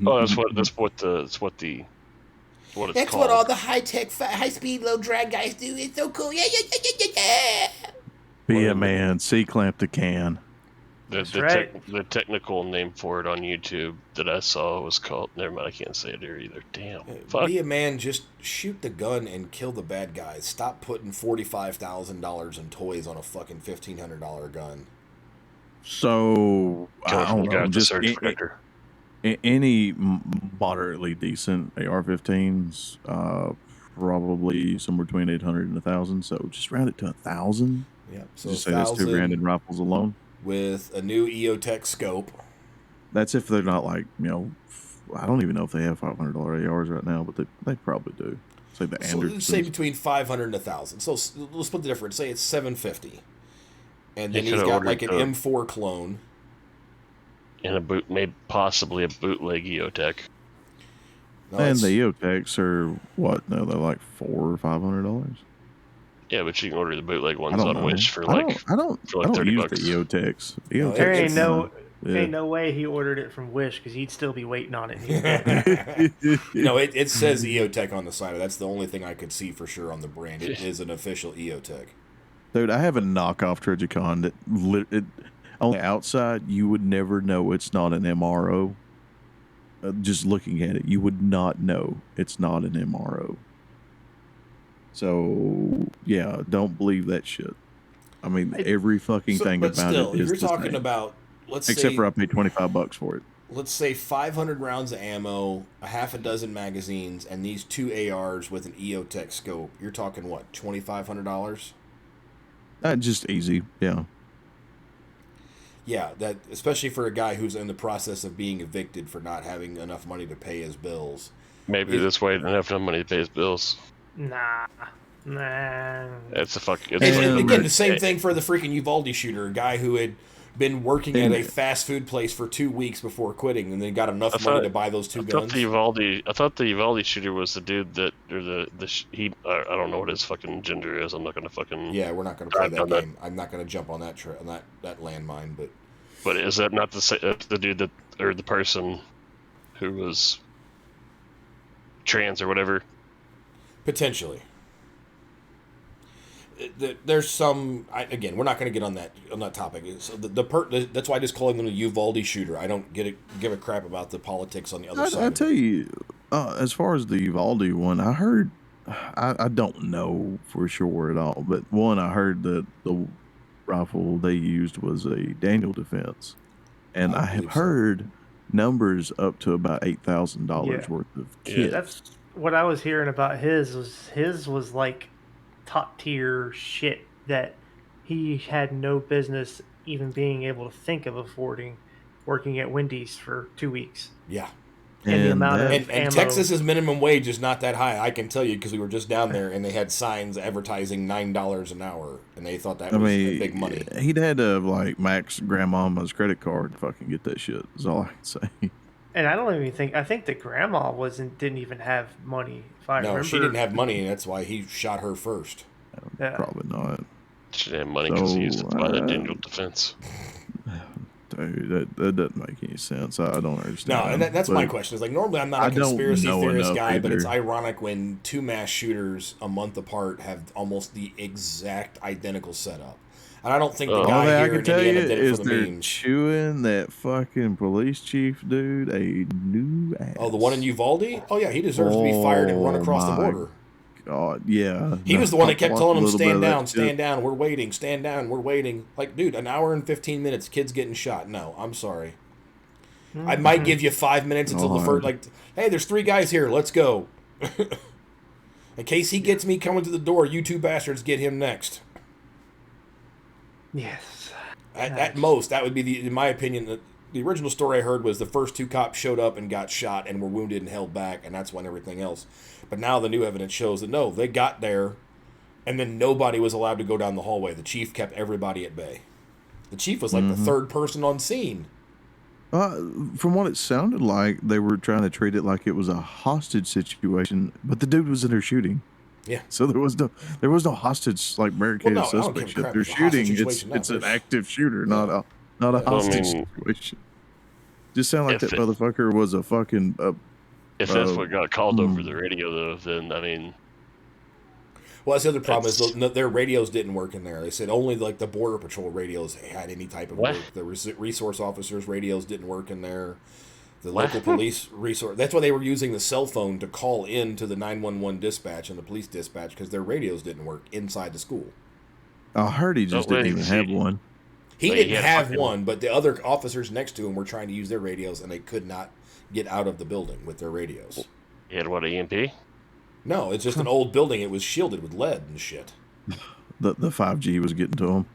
Oh, that's what it's That's called. what all the high-speed, low-drag guys do. It's so cool. Yeah. Be a man. C-clamp the can. The technical name for it on YouTube that I saw was called. Never mind, I can't say it here either. Damn. Fuck. Be a man. Just shoot the gun and kill the bad guys. Stop putting $45,000 in toys on a fucking $1,500 gun. So I don't know. Just surge protector. Any moderately decent AR-15s, probably somewhere between 800 and 1,000. So just round it to 1,000. Yeah. So just say that's $2,000 in rifles alone. With a new EOTech scope. That's if they're not like, I don't even know if they have $500 ARs right now, but they probably do. Say the Andersons. So say between 500 and 1,000. So let's split the difference. Say it's 750, and then he's got like an M4 clone and maybe possibly a bootleg EOTech. No, and the EOTechs are what? No, they're like $400 or $500. Yeah, but you can order the bootleg ones on Wish for I don't $30. Use the EOTechs. There ain't no way he ordered it from Wish because he'd still be waiting on it. It says EOTech on the side. That's the only thing I could see for sure on the brand. It is an official EOTech. Dude, I have a knockoff Trigicon that on the outside you would never know it's not an MRO. Just looking at it, you would not know it's not an MRO. So yeah, don't believe that shit. I mean, every fucking thing about it is you're the talking same. about, except for I paid $25 for it. Let's say 500 rounds of ammo, a half a dozen magazines, and these 2 ARs with an EOTech scope. You're talking what, $2,500? Just easy, yeah. Yeah, that especially for a guy who's in the process of being evicted for not having enough money to pay his bills. Maybe this way he doesn't have enough money to pay his bills. Nah. It's a fuck. Again, the same thing for the freaking Uvalde shooter, a guy who had been working at a fast food place for 2 weeks before quitting, and then got enough money to buy those two guns. I thought the Uvalde shooter was the dude that, or I don't know what his fucking gender is. I'm not gonna fucking. Yeah, we're not gonna play that game. I'm not gonna jump on that that landmine, but. But is that not the dude that, or the person who was trans or whatever? Potentially. There's some. Again, we're not going to get on that topic. So that's why I just call him the Uvalde shooter. I don't give a crap about the politics on the other side. I tell you, as far as the Uvalde one, I heard. I don't know for sure at all, but one, I heard that the rifle they used was a Daniel defense, and I have heard numbers up to about $8,000 worth of kits. Yeah, that's what I was hearing about. His was like top tier shit that he had no business even being able to think of affording, working at Wendy's for 2 weeks. Yeah. And the amount of and Texas's minimum wage is not that high. I can tell you because we were just down there and they had signs advertising $9 an hour, and they thought that was big money. He'd had to like max grandmama's credit card to fucking get that shit. Is all I can say. And I don't even think the grandma didn't even have money. If I remember, she didn't have money, and that's why he shot her first. Yeah. Probably not. She didn't have money because he used it to buy the Daniel defense. Dude, that doesn't make any sense. I don't understand. No, and that's my question. Is like normally I'm not a conspiracy theorist guy, but it's ironic when two mass shooters a month apart have almost the exact identical setup. And I don't think the guy here in Indiana did it for the memes. Chewing that fucking police chief dude a new ass. Oh, the one in Uvalde? Oh yeah, he deserves to be fired and run across the border. God, yeah. He was the one that kept telling him, stand down, we're waiting, stand down, we're waiting. Like, dude, an hour and 15 minutes, kid's getting shot. No, I'm sorry. I might give you 5 minutes until the first, hey, there's 3 guys here, let's go. In case he gets me coming to the door, you 2 bastards get him next. Yes. At most, that would be, in my opinion, the original story I heard was the first 2 cops showed up and got shot and were wounded and held back, and that's when everything else. But now the new evidence shows that no, they got there, and then nobody was allowed to go down the hallway. The chief kept everybody at bay. The chief was like the 3rd person on scene. From what it sounded like, they were trying to treat it like it was a hostage situation, but the dude was in there shooting. Yeah. So there was no hostage like barricaded suspect shit. They're shooting. It's an active shooter, not a hostage situation. Just sound like that motherfucker was a fucking. If that's what got called over the radio, though, then I mean. Well, that's the other problem is their radios didn't work in there. They said only like the Border Patrol radios had any type of work. The resource officers' radios didn't work in there. The local police resource. That's why they were using the cell phone to call in to the 911 dispatch and the police dispatch because their radios didn't work inside the school. I heard he just didn't even have one. He didn't have one, but the other officers next to him were trying to use their radios and they could not get out of the building with their radios. He had what, EMP? No, it's just an old building. It was shielded with lead and shit. The 5G was getting to him.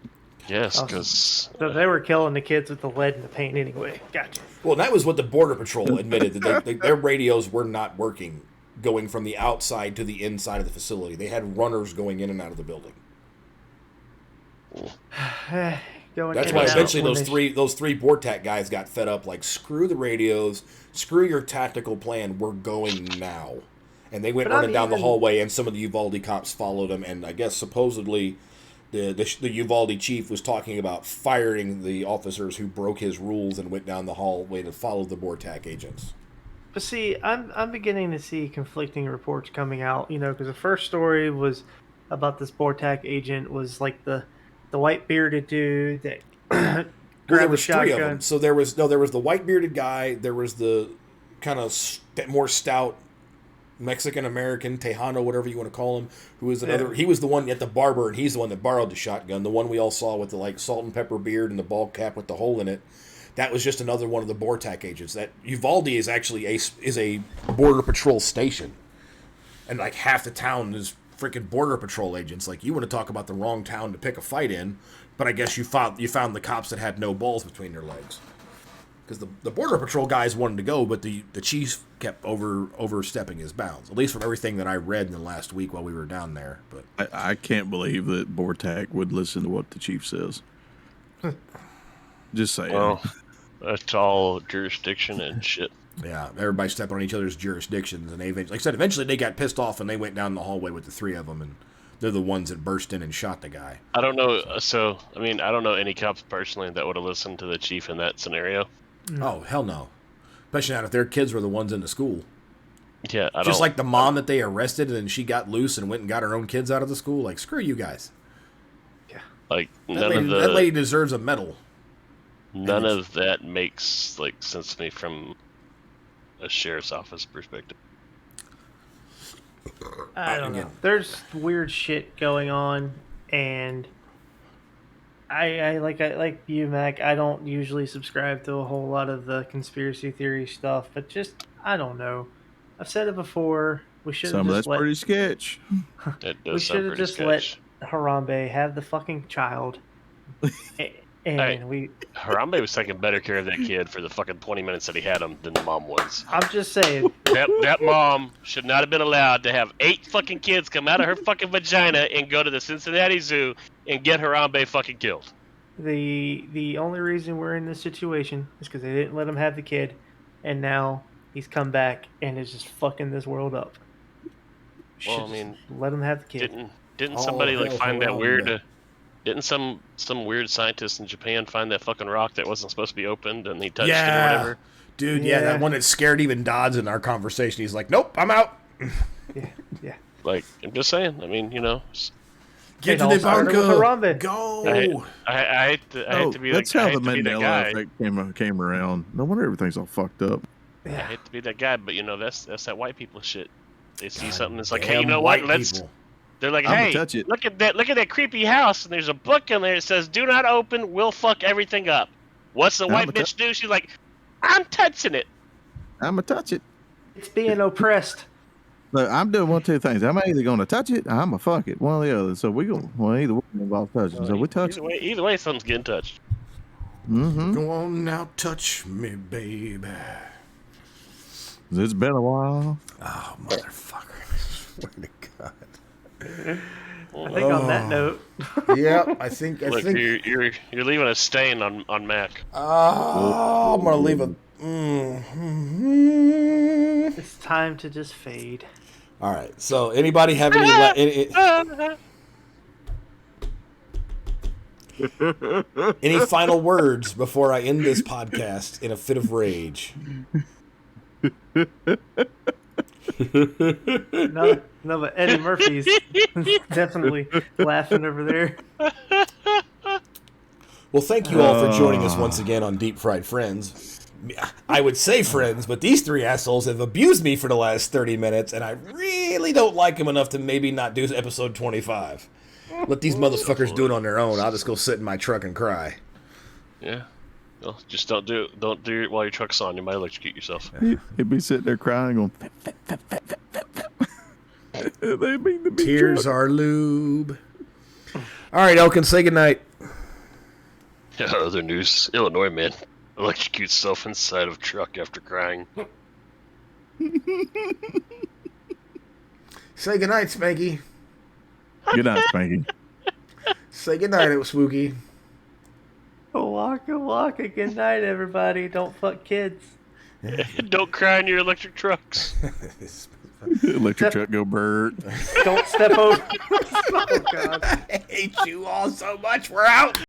Yes, because... So they were killing the kids with the lead and the paint anyway. Gotcha. Well, that was what the Border Patrol admitted, that their radios were not working going from the outside to the inside of the facility. They had runners going in and out of the building. That's why eventually those three Bortac guys got fed up. Like, screw the radios, screw your tactical plan. We're going now, and they went running down the hallway. And some of the Uvalde cops followed them. And I guess supposedly, the Uvalde chief was talking about firing the officers who broke his rules and went down the hallway to follow the Bortac agents. But see, I'm beginning to see conflicting reports coming out. You know, because the first story was about this Bortac agent was like the white bearded dude that there was 3 of them. So there was the white bearded guy. There was the kind of more stout Mexican American Tejano, whatever you want to call him, who was another. Yeah. He was the one at the barber, and he's the one that borrowed the shotgun. The one we all saw with the like salt and pepper beard and the bald cap with the hole in it. That was just another one of the Bortac agents. That Uvalde is actually a border patrol station, and like half the town is freaking border patrol agents. Like, you want to talk about the wrong town to pick a fight in, but I guess you found the cops that had no balls between their legs, because the border patrol guys wanted to go, but the chief kept overstepping his bounds, at least from everything that I read in the last week while we were down there. But I can't believe that Bortac would listen to what the chief says. Just saying. Well, that's all jurisdiction and shit. Yeah, everybody stepping on each other's jurisdictions, and they eventually, like I said, eventually they got pissed off and they went down the hallway with the three of them, and they're the ones that burst in and shot the guy. I don't know. So, I mean, I don't know any cops personally that would have listened to the chief in that scenario. Oh, hell no. Especially not if their kids were the ones in the school. Yeah, I don't. Just like the mom that they arrested, and then she got loose and went and got her own kids out of the school. Like, screw you guys. Like That lady deserves a medal. None of that makes like sense to me from a sheriff's office perspective. I don't know. There's weird shit going on, and I like you, Mac. I don't usually subscribe to a whole lot of the conspiracy theory stuff, but just I don't know. I've said it before. We should have Some of just that's pretty sketch. It we does should sound have pretty just sketch. let Harambe have the fucking child, and Hey. we. Harambe was taking better care of that kid for the fucking 20 minutes that he had him than the mom was. I'm just saying. That mom should not have been allowed to have 8 fucking kids come out of her fucking vagina and go to the Cincinnati Zoo and get Harambe fucking killed. The only reason we're in this situation is because they didn't let him have the kid, and now he's come back and is just fucking this world up. Well, I Should mean, let him have the kid. didn't Oh, somebody like hell, find that Harambe. weird? Didn't some weird scientist in Japan find that fucking rock that wasn't supposed to be opened and he touched it or whatever? Dude, Yeah. that one that scared even Dodds in our conversation. He's like, nope, I'm out. Yeah. Like, I'm just saying. I mean, you know, Get It to all the started with bunker. Harambe. Go. I hate to be like That's how I the hate to be that Mandela guy. effect came around. No wonder everything's all fucked up. I Yeah. hate to be that guy, but you know that's that white people shit. They see something that's like, hey, Damn you know what? white Let's. people. They're like, I'ma hey, touch it. look at that creepy house, and there's a book in there that says, "Do not open. We'll fuck everything up." What's the white I'ma bitch do? She's like, I'm touching it. I'ma touch it. It's being oppressed. Look, I'm doing one of two things. I'm either gonna touch it or I'm gonna fuck it. One or the other. So we go. Well, either one involves touching. So we touch it. Either way, something's getting touched. Mm-hmm. Go on now, touch me, baby. It's been a while. Oh, motherfucker. Swear to God. I think on that note, Yep, I think. Look, you're leaving a stain on Mac. I'm gonna leave a. it's time to just fade. All right. So, anybody have any final words before I end this podcast in a fit of rage? No, but Eddie Murphy's definitely laughing over there. Well, thank you all for joining us once again on Deep Fried Friends. I would say friends, but these three assholes have abused me for the last 30 minutes, and I really don't like them enough to maybe not do episode 25. Let these motherfuckers do it on their own. I'll just go sit in my truck and cry. Yeah. Well, just don't do it while your truck's on. You might electrocute yourself. He'd be sitting there crying, going. They mean to be Tears drunk. are lube. All right, Elkin, say goodnight. Other news: Illinois man electrocutes self inside of truck after crying. Say goodnight, Spanky. Good night, Spanky. Say goodnight, it was spooky. Waka waka. Good night, everybody. Don't fuck kids. Don't cry in your electric trucks. Electric truck go Bert. Don't step over. Oh God. I hate you all so much. We're out.